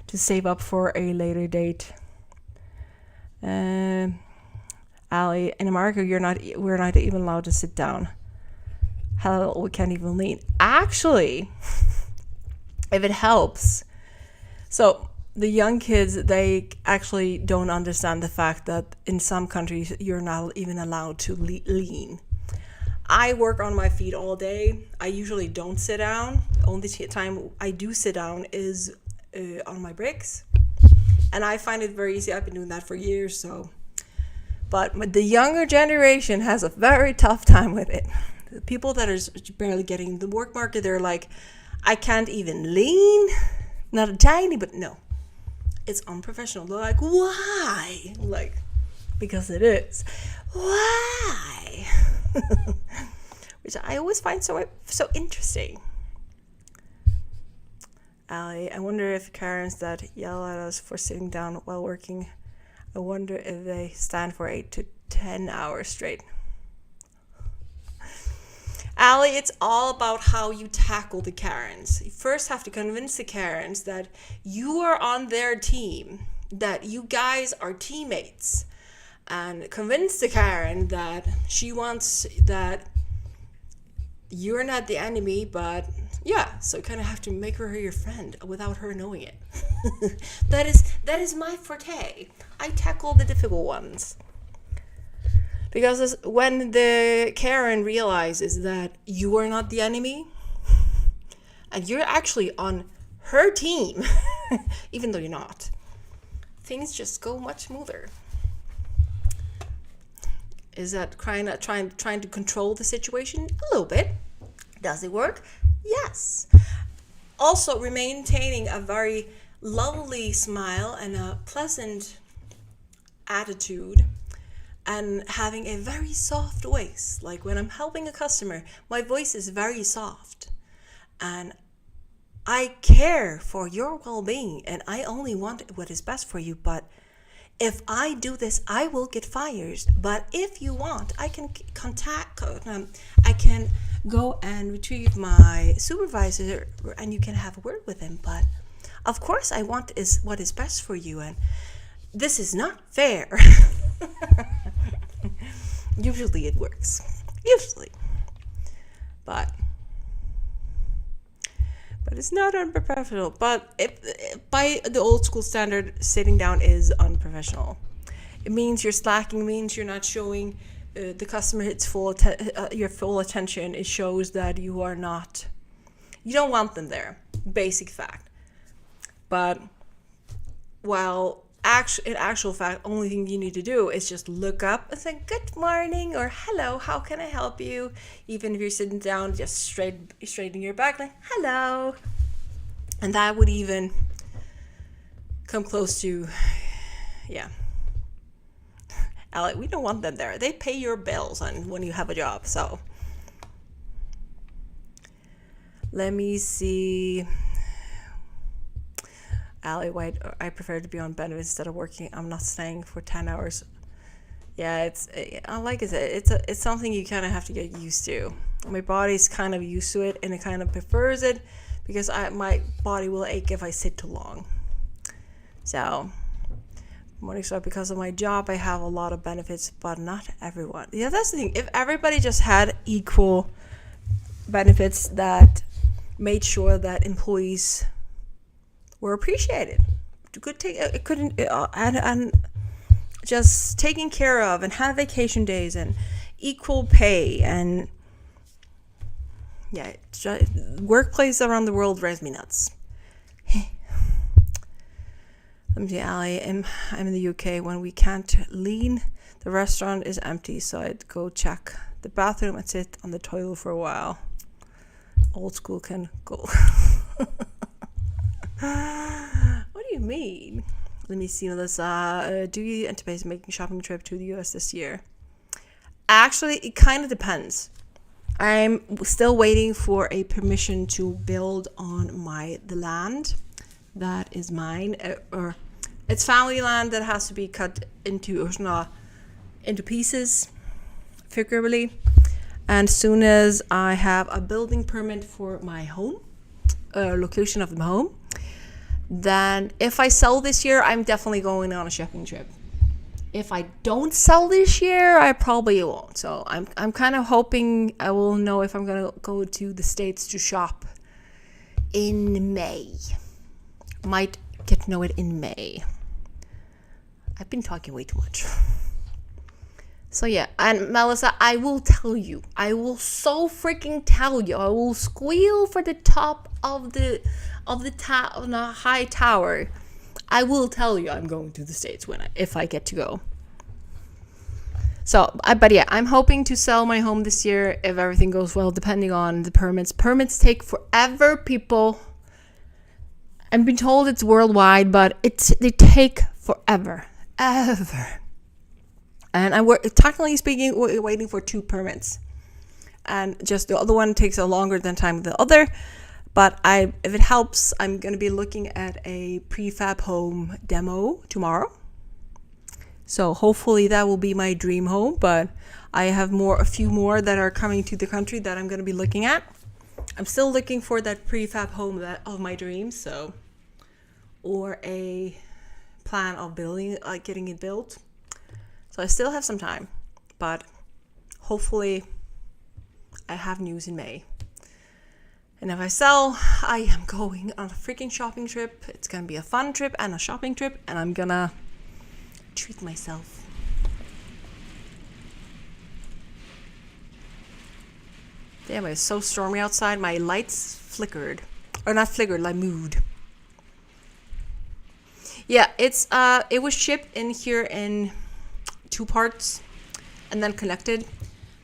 to save up for a later date. Ali, in America, we're not even allowed to sit down. Hell, we can't even lean. Actually, if it helps. So the young kids, they actually don't understand the fact that in some countries, you're not even allowed to lean. I work on my feet all day. I usually don't sit down. Only time I do sit down is on my breaks. And I find it very easy. I've been doing that for years. But the younger generation has a very tough time with it. The people that are barely getting the work market, they're like, I can't even lean. Not a tiny, but no. It's unprofessional. They're like, why? Like, because it is. Why? Which I always find so interesting. Ali, I wonder if Karens that yell at us for sitting down while working, I wonder if they stand for 8 to 10 hours straight. Ali, it's all about how you tackle the Karens. You first have to convince the Karens that you are on their team, that you guys are teammates, and convince the Karen that she wants that you're not the enemy, but Yeah, so you kind of have to make her your friend without her knowing it. That is my forte. I tackle the difficult ones. Because when the Karen realizes that you are not the enemy, and you're actually on her team, even though you're not, things just go much smoother. Is that trying to control the situation? A little bit. Does it work? Yes. Also, maintaining a very lovely smile and a pleasant attitude, and having a very soft voice. Like when I'm helping a customer, my voice is very soft. And I care for your well-being, and I only want what is best for you. But if I do this, I will get fired. But if you want, I can I can go and retrieve my supervisor, and you can have a word with him. But of course, I want is what is best for you, and this is not fair. Usually it works. Usually. But it's not unprofessional. But by the old school standard, sitting down is unprofessional. It means you're slacking. It means you're not showing the customer its your full attention. It shows that you don't want them there. Basic fact. But in actual fact, only thing you need to do is just look up and say good morning or hello, how can I help you? Even if you're sitting down, just straightening your back, like hello. And that would even come close to, yeah. Alec, we don't want them there. They pay your bills when you have a job. So let me see. Allie White, I prefer to be on benefits instead of working. I'm not staying for 10 hours. Yeah, it's something you kind of have to get used to. My body's kind of used to it, and it kind of prefers it because my body will ache if I sit too long. So, morning start, because of my job, I have a lot of benefits, but not everyone. Yeah, that's the thing. If everybody just had equal benefits that made sure that employees were appreciated, and just taken care of, and had vacation days and equal pay, and yeah, workplace around the world drives me nuts. Let me see, Ali. I'm in the UK. When we can't lean, the restaurant is empty, so I'd go check the bathroom and sit on the toilet for a while. Old school can go. What do you mean? Let me see, Melissa. Do you anticipate making a shopping trip to the US this year? Actually, it kind of depends. I'm still waiting for a permission to build on the land that is mine, or it's family land that has to be cut into pieces, figuratively. And as soon as I have a building permit for my home, location of the home, then if I sell this year, I'm definitely going on a shopping trip. If I don't sell this year, I probably won't. So I'm kind of hoping I will know if I'm going to go to the States to shop in May. Might get to know it in May. I've been talking way too much. So yeah, and Melissa, I will tell you. I will so freaking tell you. I will squeal for the top of the high tower. I will tell you I'm going to the States if I get to go. So, but yeah, I'm hoping to sell my home this year if everything goes well, depending on the permits. Permits take forever, people. I've been told it's worldwide, but they take forever. Ever. And I'm technically speaking, we're waiting for 2 permits. And just the other one takes a longer time than the other. But if it helps, I'm going to be looking at a prefab home demo tomorrow. So hopefully that will be my dream home. But I have a few more that are coming to the country that I'm going to be looking at. I'm still looking for that prefab home of my dreams. Or a plan of getting it built. So I still have some time. But hopefully I have news in May. And if I sell, I am going on a freaking shopping trip. It's gonna be a fun trip and a shopping trip, and I'm gonna treat myself. Damn, it's so stormy outside. My lights flickered. Or not flickered, like moved. Yeah, it was shipped in here in 2 parts and then connected.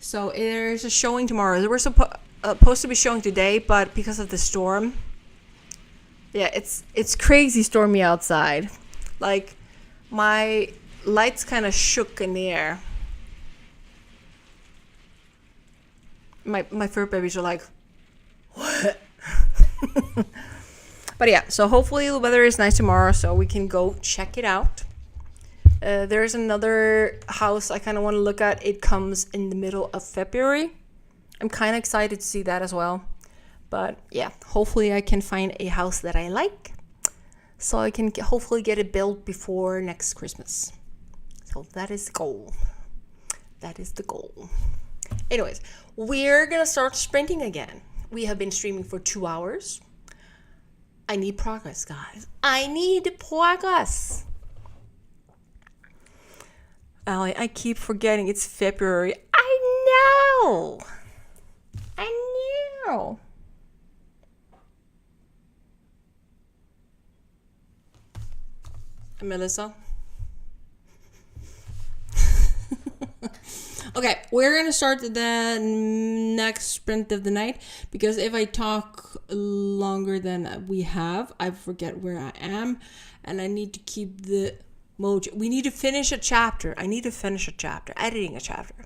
So there's a showing tomorrow. They were supposed to be showing today, but because of the storm, yeah, it's crazy stormy outside. Like my lights kind of shook in the air. My fur babies are like, what? But yeah, so hopefully the weather is nice tomorrow, so we can go check it out. There's another house I kind of want to look at. It comes in the middle of February. I'm kind of excited to see that as well. But yeah, hopefully I can find a house that I like, so I can hopefully get it built before next Christmas. So that is the goal. That is the goal. Anyways, we're going to start sprinting again. We have been streaming for 2 hours. I need progress, guys. I need progress. Allie, I keep forgetting it's February. I know. Melissa. Okay, we're gonna start the next sprint of the night, because if I talk longer than we have, I forget where I am, and I need to keep the mojo. We need to finish a chapter. I need to finish a chapter, editing a chapter.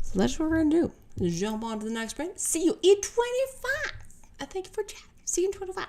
So that's what we're gonna do. Jump on to the next sprint. See you in 25. I thank you for chatting. See you in 25.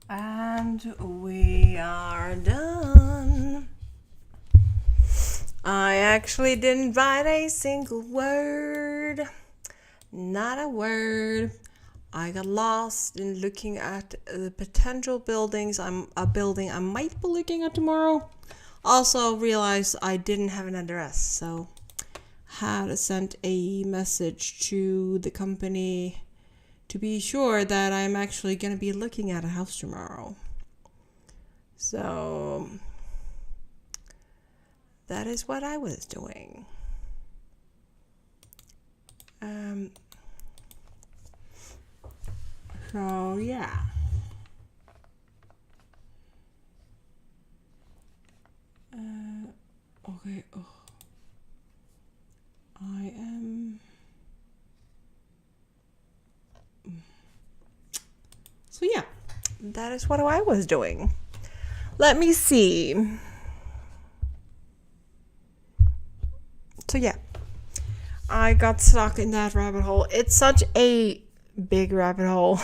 And we are done. I actually didn't write a single word. Not a word. I got lost in looking at the potential buildings. A building I might be looking at tomorrow. Also realized I didn't have an address, so had to send a message to the company to be sure that I'm actually going to be looking at a house tomorrow. So that is what I was doing. So yeah. Okay. Oh. I am. So yeah, that is what I was doing. Let me see. So yeah, I got stuck in that rabbit hole. It's such a big rabbit hole.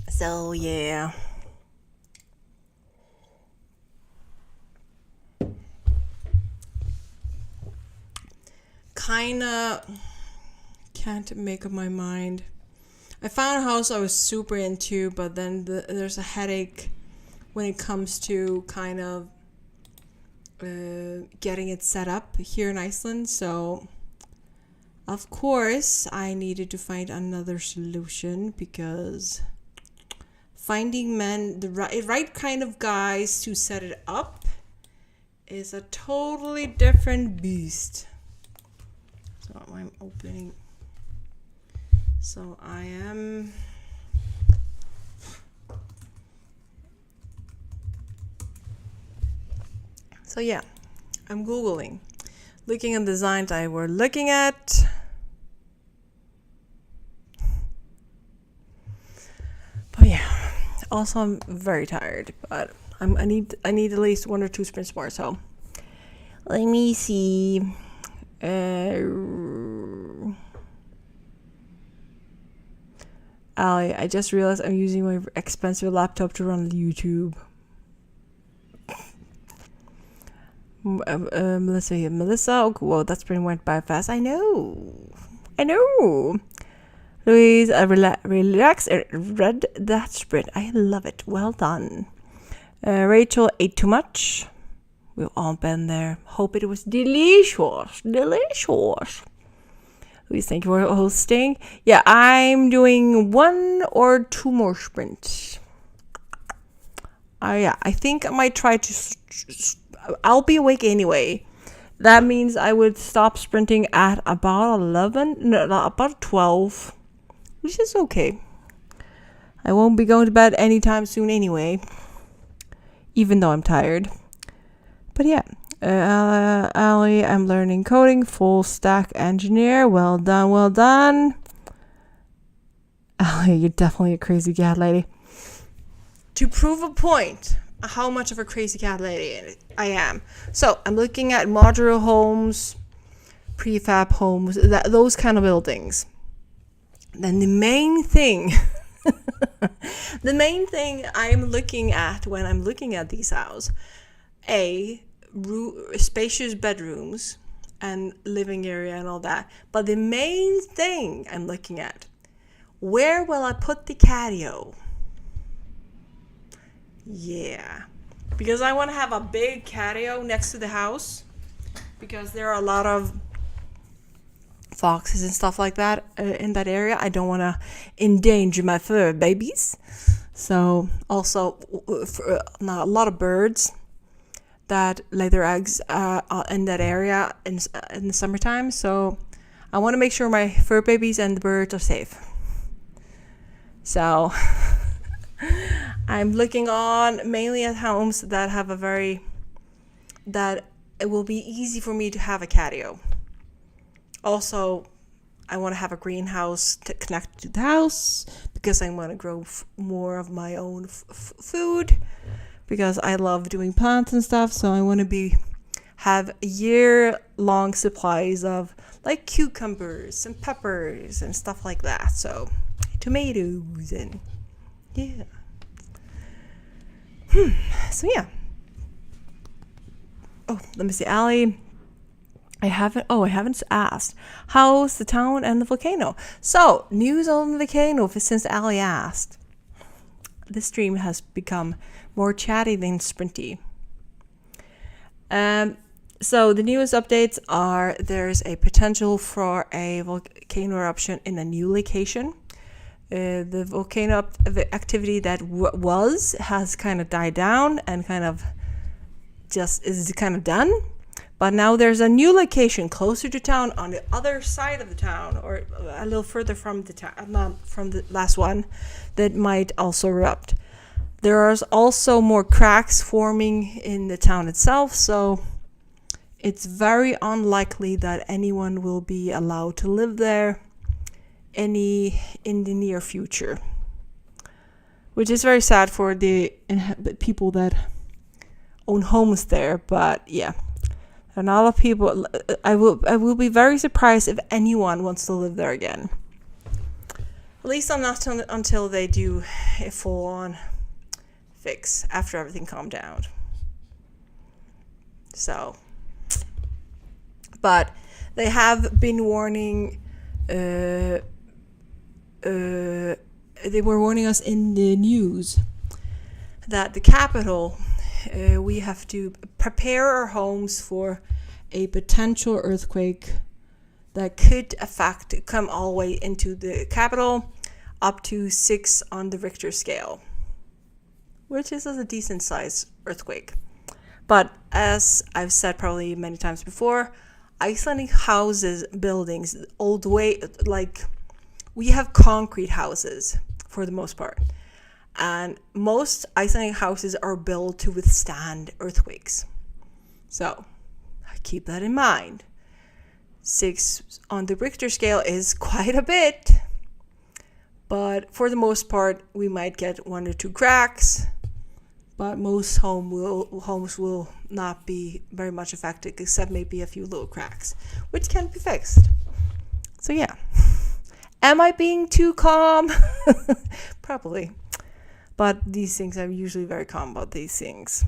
So yeah. Kinda can't make up my mind. I found a house I was super into, but then there's a headache when it comes to kind of getting it set up here in Iceland. So of course I needed to find another solution, because finding the right kind of guys to set it up is a totally different beast. So I'm opening. So I am. So yeah, I'm Googling, looking at designs I were looking at. But yeah, also I'm very tired, but I need at least 1 or 2 sprints more. So let me see. Ali, I just realized I'm using my expensive laptop to run YouTube. Melissa, oh, whoa, that sprint went by fast. I know. Louise, relax, read that sprint. I love it. Well done. Rachel ate too much. We've all been there. Hope it was delicious. Louise, thank you for hosting. Yeah, I'm doing 1 or 2 more sprints. Yeah, I think I might try to. I'll be awake anyway. That means I would stop sprinting at about 12, which is okay. I won't be going to bed anytime soon anyway, even though I'm tired. But yeah, Ali, I'm learning coding, full stack engineer. Well done. Ali, you're definitely a crazy cat lady. To prove a point, how much of a crazy cat lady I am. So I'm looking at modular homes, prefab homes, those kind of buildings. Then the main thing I'm looking at when I'm looking at these houses, spacious bedrooms and living area and all that. But the main thing I'm looking at, where will I put the catio? Yeah, because I want to have a big catio next to the house, because there are a lot of foxes and stuff like that in that area. I don't want to endanger my fur babies. So also a lot of birds that lay their eggs in that area in the summertime. So I want to make sure my fur babies and the birds are safe. So I'm looking on mainly at homes that have that it will be easy for me to have a catio. Also, I want to have a greenhouse to connect to the house, because I want to grow more of my own food, because I love doing plants and stuff. So I want to have year-long supplies of like cucumbers and peppers and stuff like that. So tomatoes and Yeah. So yeah. Oh, let me see, Allie. I haven't asked. How's the town and the volcano? So, news on the volcano since Allie asked. This stream has become more chatty than sprinty. So the newest updates are there's a potential for a volcano eruption in a new location. The volcano activity that has kind of died down and kind of just is kind of done. But now there's a new location closer to town on the other side of the town, or a little further from the town, not from the last one, that might also erupt. There are also more cracks forming in the town itself, so it's very unlikely that anyone will be allowed to live there in the near future. Which is very sad for the people that own homes there, but yeah. And a lot of people, I will be very surprised if anyone wants to live there again. At least not until they do a full-on fix after everything calmed down. So, but they have been warning. They were warning us in the news that the capital. We have to prepare our homes for a potential earthquake that could come all the way into the capital, up to 6 on the Richter scale, which is a decent sized earthquake. But as I've said probably many times before, Icelandic houses, buildings, old way, like we have concrete houses for the most part. And most Icelandic houses are built to withstand earthquakes. So, keep that in mind. 6 on the Richter scale is quite a bit. But for the most part, we might get 1 or 2 cracks. But most homes will not be very much affected, except maybe a few little cracks, which can be fixed. So yeah. Am I being too calm? Probably. But these things, I'm usually very calm about these things.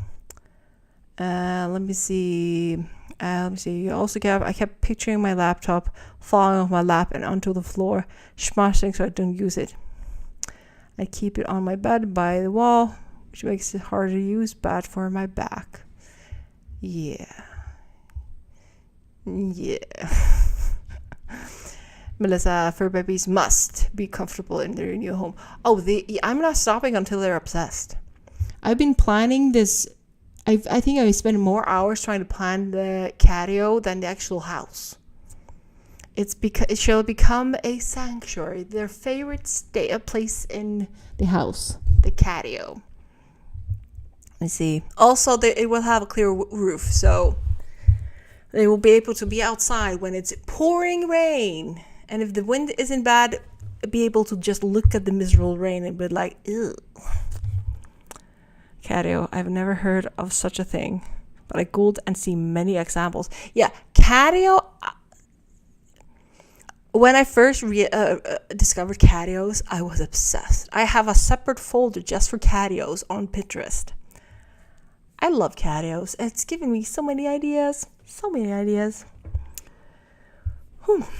Let me see. I kept picturing my laptop falling off my lap and onto the floor, smashing so I don't use it. I keep it on my bed by the wall, which makes it harder to use, bad for my back. Yeah. Melissa, fur babies must be comfortable in their new home. I'm not stopping until they're obsessed. I've been planning this. I think I spent more hours trying to plan the catio than the actual house. It shall become a sanctuary, their favorite place in the house, the catio. Let's see. Also, it will have a clear roof, so they will be able to be outside when it's pouring rain. And if the wind isn't bad, be able to just look at the miserable rain and be like, ew. Catio, I've never heard of such a thing, but I googled and see many examples. Yeah, catio. When I first discovered catios, I was obsessed. I have a separate folder just for catios on Pinterest. I love catios. It's giving me so many ideas.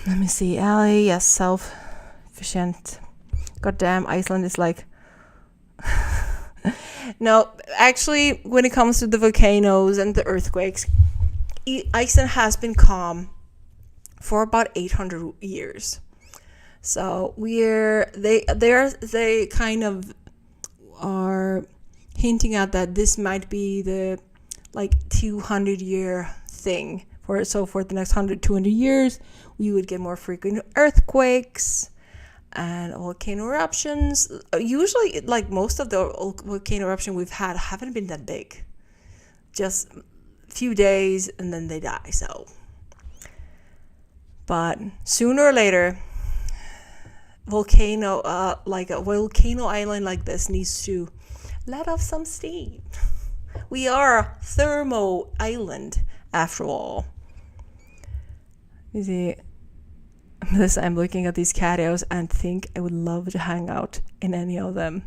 Let me see. Allie, yes, self-efficient. Goddamn, Iceland is like... No, actually, when it comes to the volcanoes and the earthquakes, Iceland has been calm for about 800 years. So they kind of are hinting at that this might be the 200-year thing. For the next 100-200 years, we would get more frequent earthquakes and volcano eruptions. Usually, most of the volcano eruption we've had haven't been that big. Just a few days and then they die. So, but sooner or later, a volcano island like this needs to let off some steam. We are a thermo island after all. You see, I'm looking at these catios and think I would love to hang out in any of them.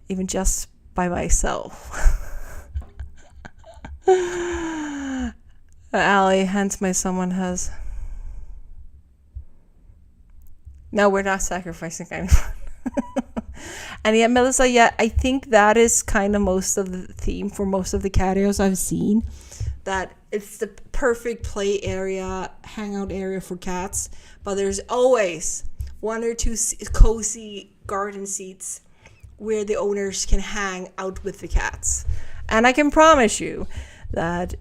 even just by myself. Allie, hence my someone has. No, we're not sacrificing anyone. And yeah, Melissa, yeah, I think that is kind of most of the theme for most of the catios I've seen. That it's the perfect play area, hangout area for cats, but there's always one or two cozy garden seats where the owners can hang out with the cats. And I can promise you that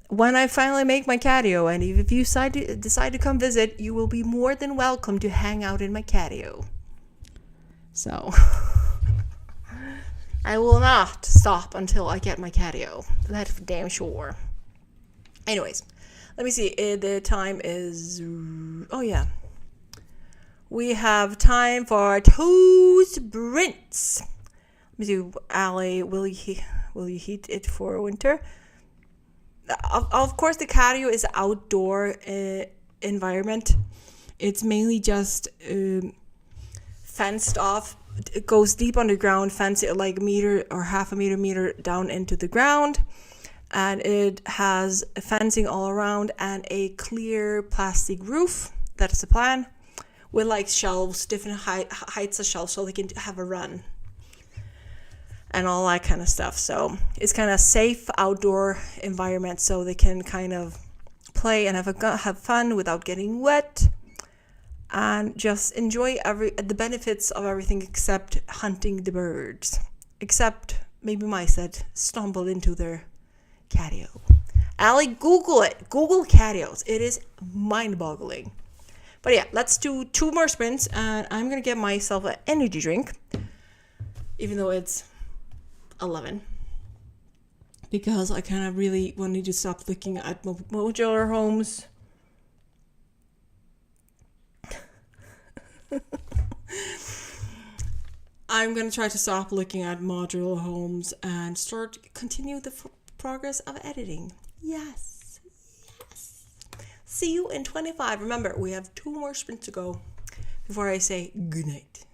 when I finally make my catio, and if you decide to come visit, you will be more than welcome to hang out in my catio. So I will not stop until I get my catio. That's damn sure. Anyways, let me see. The time is... Oh, yeah. We have time for 2 sprints. Let me see. Allie, will you heat it for winter? Of course, the catio is outdoor environment. It's mainly just fenced off. It goes deep underground, fence it like a meter or half a meter down into the ground. And it has fencing all around and a clear plastic roof. That's the plan. With like shelves, different heights of shelves so they can have a run. And all that kind of stuff. So it's kind of safe outdoor environment so they can kind of play and have fun without getting wet. And just enjoy the benefits of everything except hunting the birds. Except maybe mice that stumble into their catio. Allie, Google it. Google catios. It is mind-boggling. But yeah, let's do 2 more sprints. And I'm going to get myself an energy drink. Even though it's 11. Because I kind of really wanted to stop looking at modular homes. I'm going to try to stop looking at modular homes and continue the progress of editing. Yes. See you in 25. Remember, we have 2 more sprints to go before I say goodnight.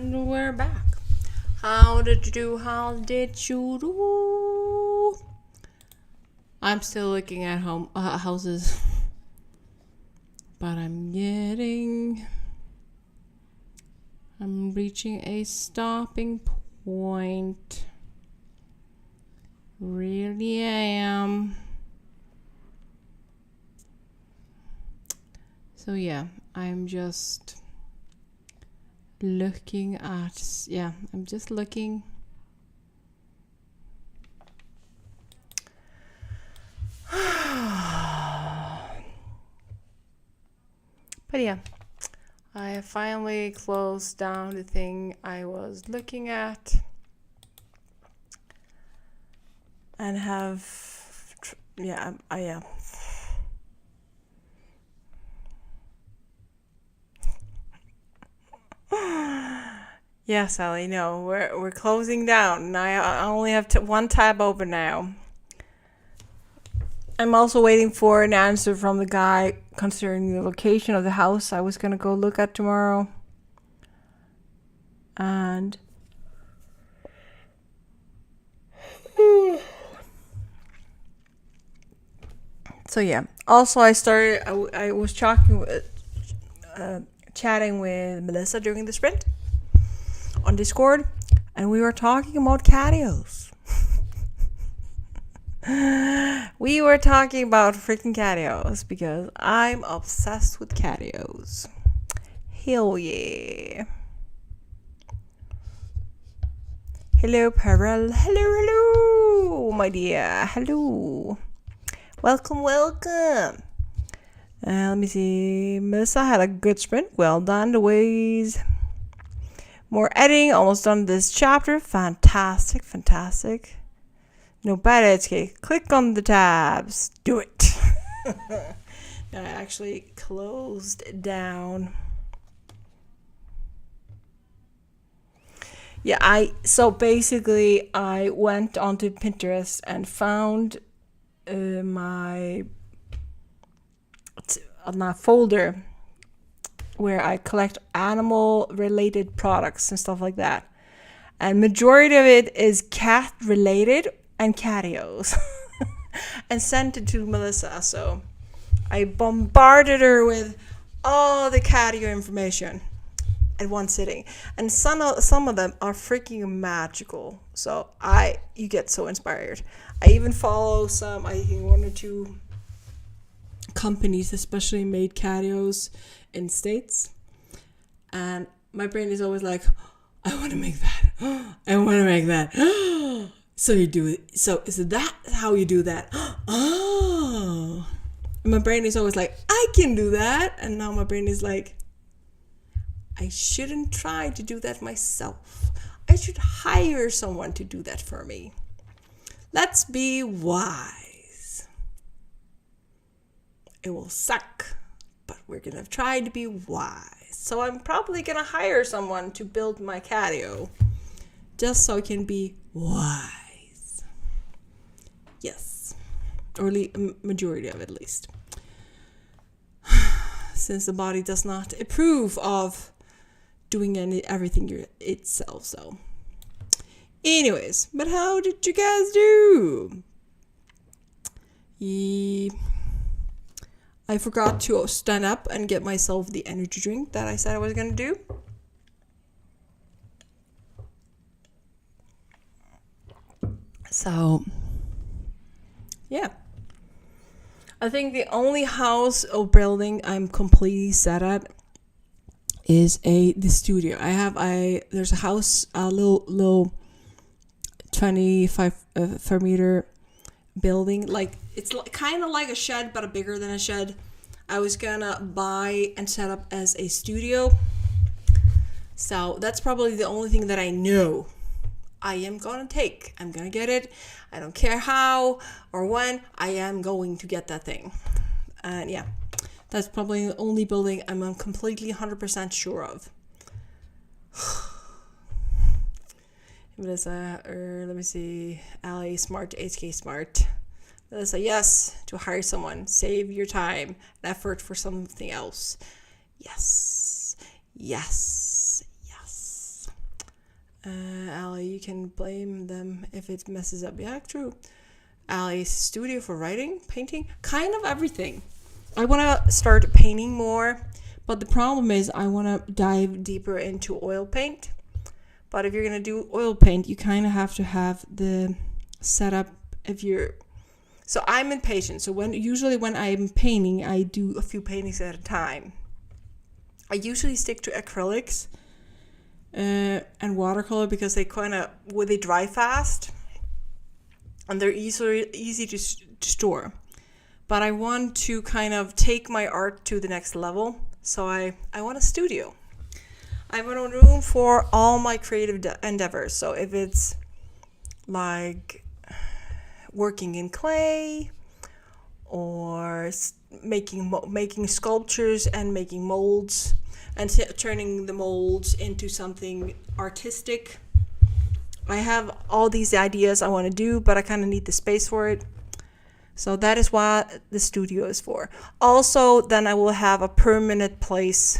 And we're back. How did you do? How did you do? I'm still looking at houses, but I'm reaching a stopping point. Really, I am. So yeah, I'm just looking at, I'm just looking. But yeah, I finally closed down the thing I was looking at and have, Yeah, Sally, no, we're closing down. And I only have one tab open now. I'm also waiting for an answer from the guy concerning the location of the house I was going to go look at tomorrow. And so yeah. Also, I was chatting with Melissa during the sprint on Discord, and we were talking about catios. We were talking about freaking catios because I'm obsessed with catios. Hell yeah. Hello, Pearl. Hello, my dear. Hello. Welcome. Let me see. Melissa had a good sprint. Well done. The ways. More editing. Almost done this chapter. Fantastic. No bad H.K. Click on the tabs. Do it. I actually closed down. Yeah, so basically I went onto Pinterest and found my folder where I collect animal related products and stuff like that. And majority of it is cat related and catios. And sent it to Melissa. So I bombarded her with all the catio information at one sitting, and some of them are freaking magical. So you get so inspired. I even follow I think 1 or 2 companies especially made catios in States, and my brain is always like, I want to make that. So you do it. So is that how you do that? Oh, and my brain is always like, I can do that. And now my brain is like, I shouldn't try to do that myself. I should hire someone to do that for me. Let's be wise. It will suck, but we're going to try to be wise. So I'm probably going to hire someone to build my catio just so I can be wise. Yes. Or majority of it, at least. Since the body does not approve of doing everything itself. So anyways, but how did you guys do? I forgot to stand up and get myself the energy drink that I said I was gonna do. So yeah, I think the only house or building I'm completely set at is the studio. There's a house, a little 25 meter building. Like it's kind of like a shed, but bigger than a shed. I was gonna buy and set up as a studio. So that's probably the only thing that I know I am gonna take. I'm gonna get it. I don't care how or when. I am going to get that thing. And yeah. That's probably the only building I'm completely 100% sure of. Melissa, let me see. Ali, smart, HK, smart. Melissa, yes, to hire someone. Save your time and effort for something else. Yes. Ali, you can blame them if it messes up. Yeah, true. Ali's studio for writing, painting, kind of everything. I want to start painting more, but the problem is I want to dive deeper into oil paint. But if you're going to do oil paint, you kind of have to have the setup if you're... So I'm impatient. So usually when I'm painting, I do a few paintings at a time. I usually stick to acrylics and watercolor because they they dry fast and they're easy to store. But I want to kind of take my art to the next level. So I want a studio. I want a room for all my creative endeavors. So if it's like working in clay or making sculptures and making molds and turning the molds into something artistic. I have all these ideas I want to do, but I kind of need the space for it. So that is what the studio is for. Also, then I will have a permanent place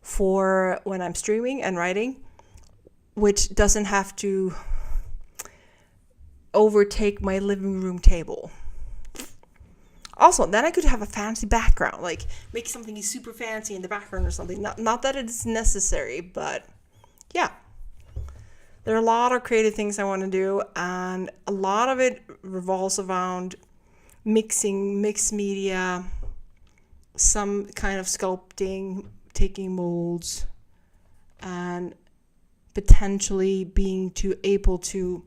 for when I'm streaming and writing, which doesn't have to overtake my living room table. Also, then I could have a fancy background, like make something super fancy in the background or something. Not that it's necessary, but yeah. There are a lot of creative things I want to do, and a lot of it revolves around mixed media, some kind of sculpting, taking molds, and potentially being able to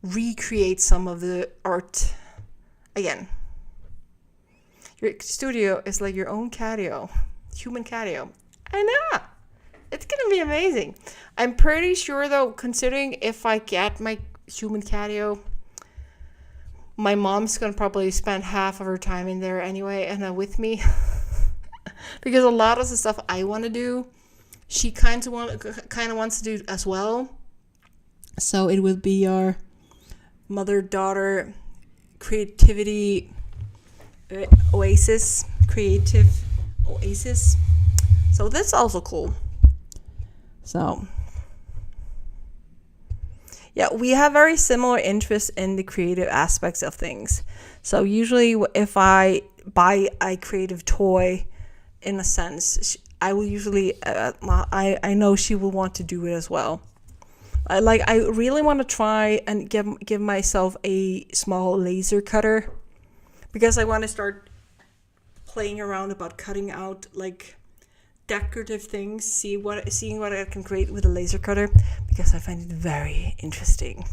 recreate some of the art again. Your studio is like your own catio, human catio. I know. It's going to be amazing. I'm pretty sure, though, considering if I get my human catio, my mom's going to probably spend half of her time in there anyway and with me. Because a lot of the stuff I want to do, she kind of wants to do as well. So it will be our mother-daughter creative oasis. So that's also cool. So, yeah, we have very similar interests in the creative aspects of things. So usually if I buy a creative toy, in a sense, I will usually, I know she will want to do it as well. I really want to try and give myself a small laser cutter, because I want to start playing around about cutting out like decorative things, seeing what I can create with a laser cutter, because I find it very interesting.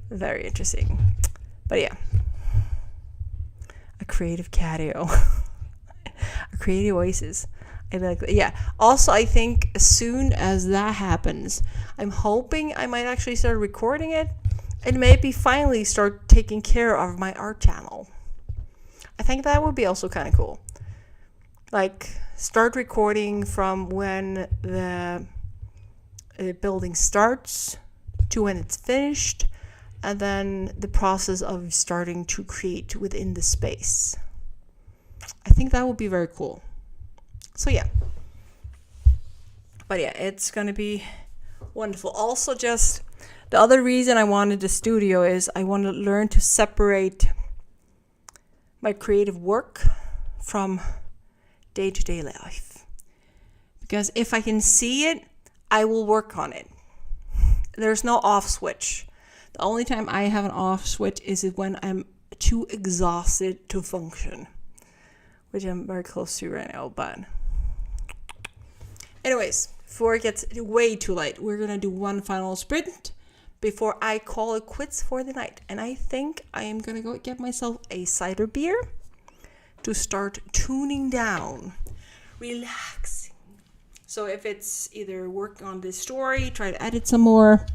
Very interesting. But yeah, a creative catio, a creative oasis. I like that. Yeah. Also, I think as soon as that happens, I'm hoping I might actually start recording it and maybe finally start taking care of my art channel. I think that would be also kind of cool. Like, start recording from when the building starts to when it's finished, and then the process of starting to create within the space. I think that would be very cool. So yeah. But yeah, it's going to be wonderful. Also, just the other reason I wanted the studio is I want to learn to separate my creative work from day-to-day life. Because if I can see it, I will work on it. There's no off switch. The only time I have an off switch is when I'm too exhausted to function, which I'm very close to right now. But anyways, before it gets way too late, we're going to do one final sprint before I call it quits for the night. And I think I am going to go get myself a cider beer to start tuning down, relaxing. So if it's either work on this story, try to edit some more,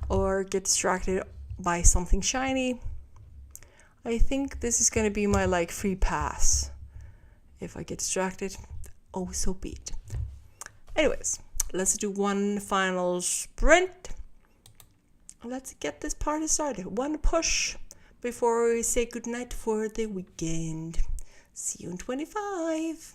or get distracted by something shiny, I think this is going to be my free pass. If I get distracted, oh, so be it. Anyways, let's do one final sprint. Let's get this party started. One push before we say goodnight for the weekend. See you in 25.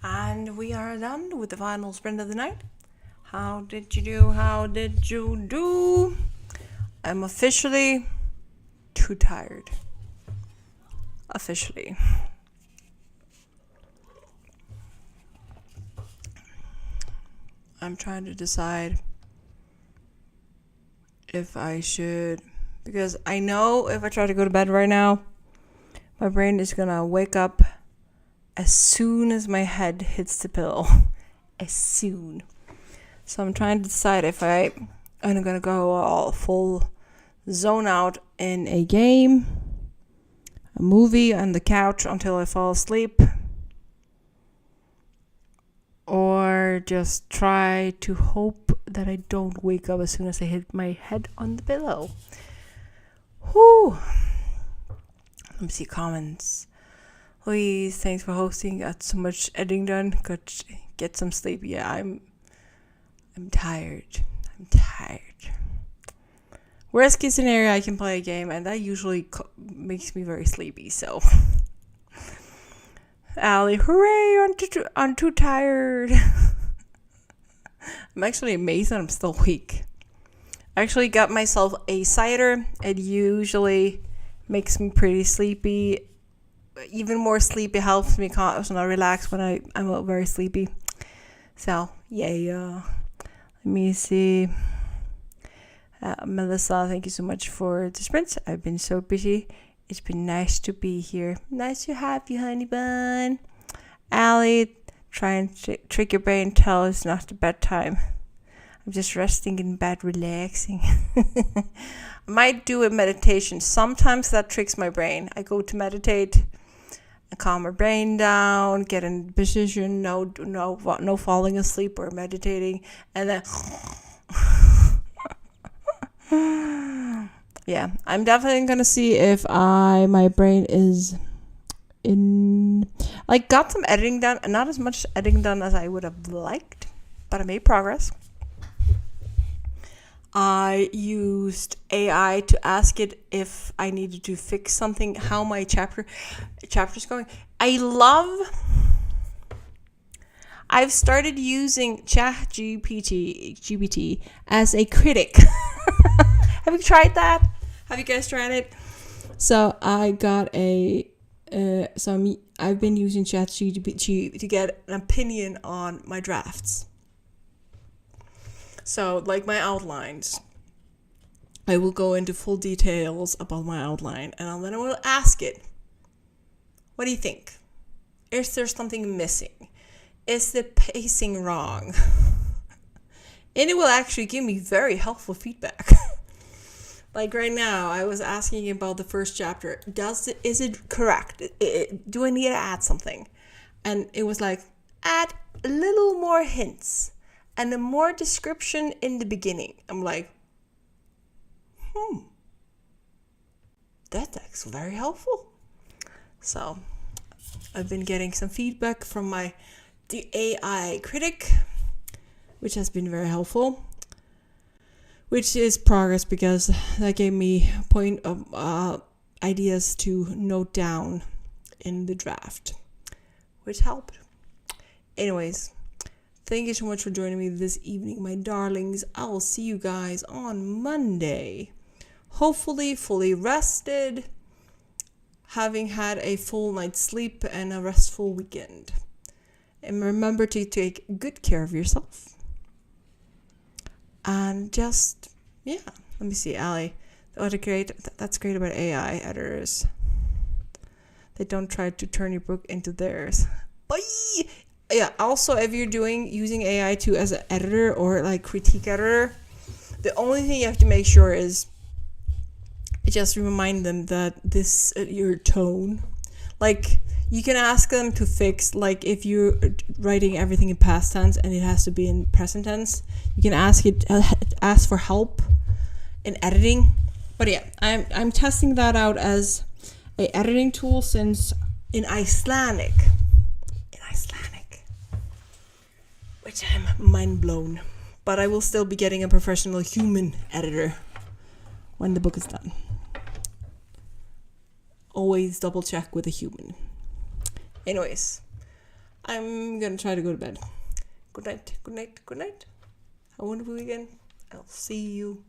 And we are done with the final sprint of the night. How did you do? How did you do? I'm officially too tired. Officially. I'm trying to decide if I should, because I know if I try to go to bed right now, my brain is gonna wake up as soon as my head hits the pillow. As soon. So I'm trying to decide if I'm gonna go all full zone out in a game, a movie on the couch until I fall asleep, or just try to hope that I don't wake up as soon as I hit my head on the pillow. Whew. Let me see comments. Please, thanks for hosting. Got so much editing done. Got to get some sleep. Yeah, I'm tired. I'm tired. Worst case scenario, I can play a game, and that usually makes me very sleepy. So, Allie, hooray! I'm too tired. I'm actually amazed that I'm still awake. I actually got myself a cider. It usually makes me pretty sleepy. Even more sleepy helps me because I relax when I'm very sleepy. So, yeah. Let me see. Melissa, thank you so much for the sprints. I've been so busy. It's been nice to be here. Nice to have you, honey bun. Allie, try and trick your brain. Tell it's not the bedtime. I'm just resting in bed, relaxing. I might do a meditation. Sometimes that tricks my brain. I go to meditate and calm my brain down, get in position, no falling asleep or meditating, and then yeah, I'm definitely gonna see if my brain is in, like, got some editing done, and not as much editing done as I would have liked, but I made progress. I used AI to ask it if I needed to fix something, how my chapter's going. I've started using GPT as a critic. Have you tried that? Have you guys tried it? So I got I've been using ChatGPT to get an opinion on my drafts. So, like my outlines, I will go into full details about my outline, and then I will ask it, what do you think? Is there something missing? Is the pacing wrong? And it will actually give me very helpful feedback. Like right now, I was asking about the first chapter. Is it correct? Do I need to add something? And it was like, add a little more hints and a more description in the beginning. I'm like, that's very helpful. So I've been getting some feedback from the AI critic, which has been very helpful. Which is progress, because that gave me point of ideas to note down in the draft, which helped. Anyways, thank you so much for joining me this evening, my darlings. I will see you guys on Monday. Hopefully fully rested, having had a full night's sleep and a restful weekend. And remember to take good care of yourself. And just, let me see, Allie. That's great about AI editors. They don't try to turn your book into theirs. Bye! Yeah, also, if you're using AI as an editor or like critique editor, the only thing you have to make sure is just remind them that your tone, like, you can ask them to fix, like, if you're writing everything in past tense and it has to be in present tense, you can ask for help in editing. But yeah, I'm testing that out as a editing tool since in Icelandic, which I'm mind blown. But I will still be getting a professional human editor when the book is done. Always double check with a human. Anyways, I'm gonna try to go to bed. Good night, good night, good night. Have a wonderful weekend. I'll see you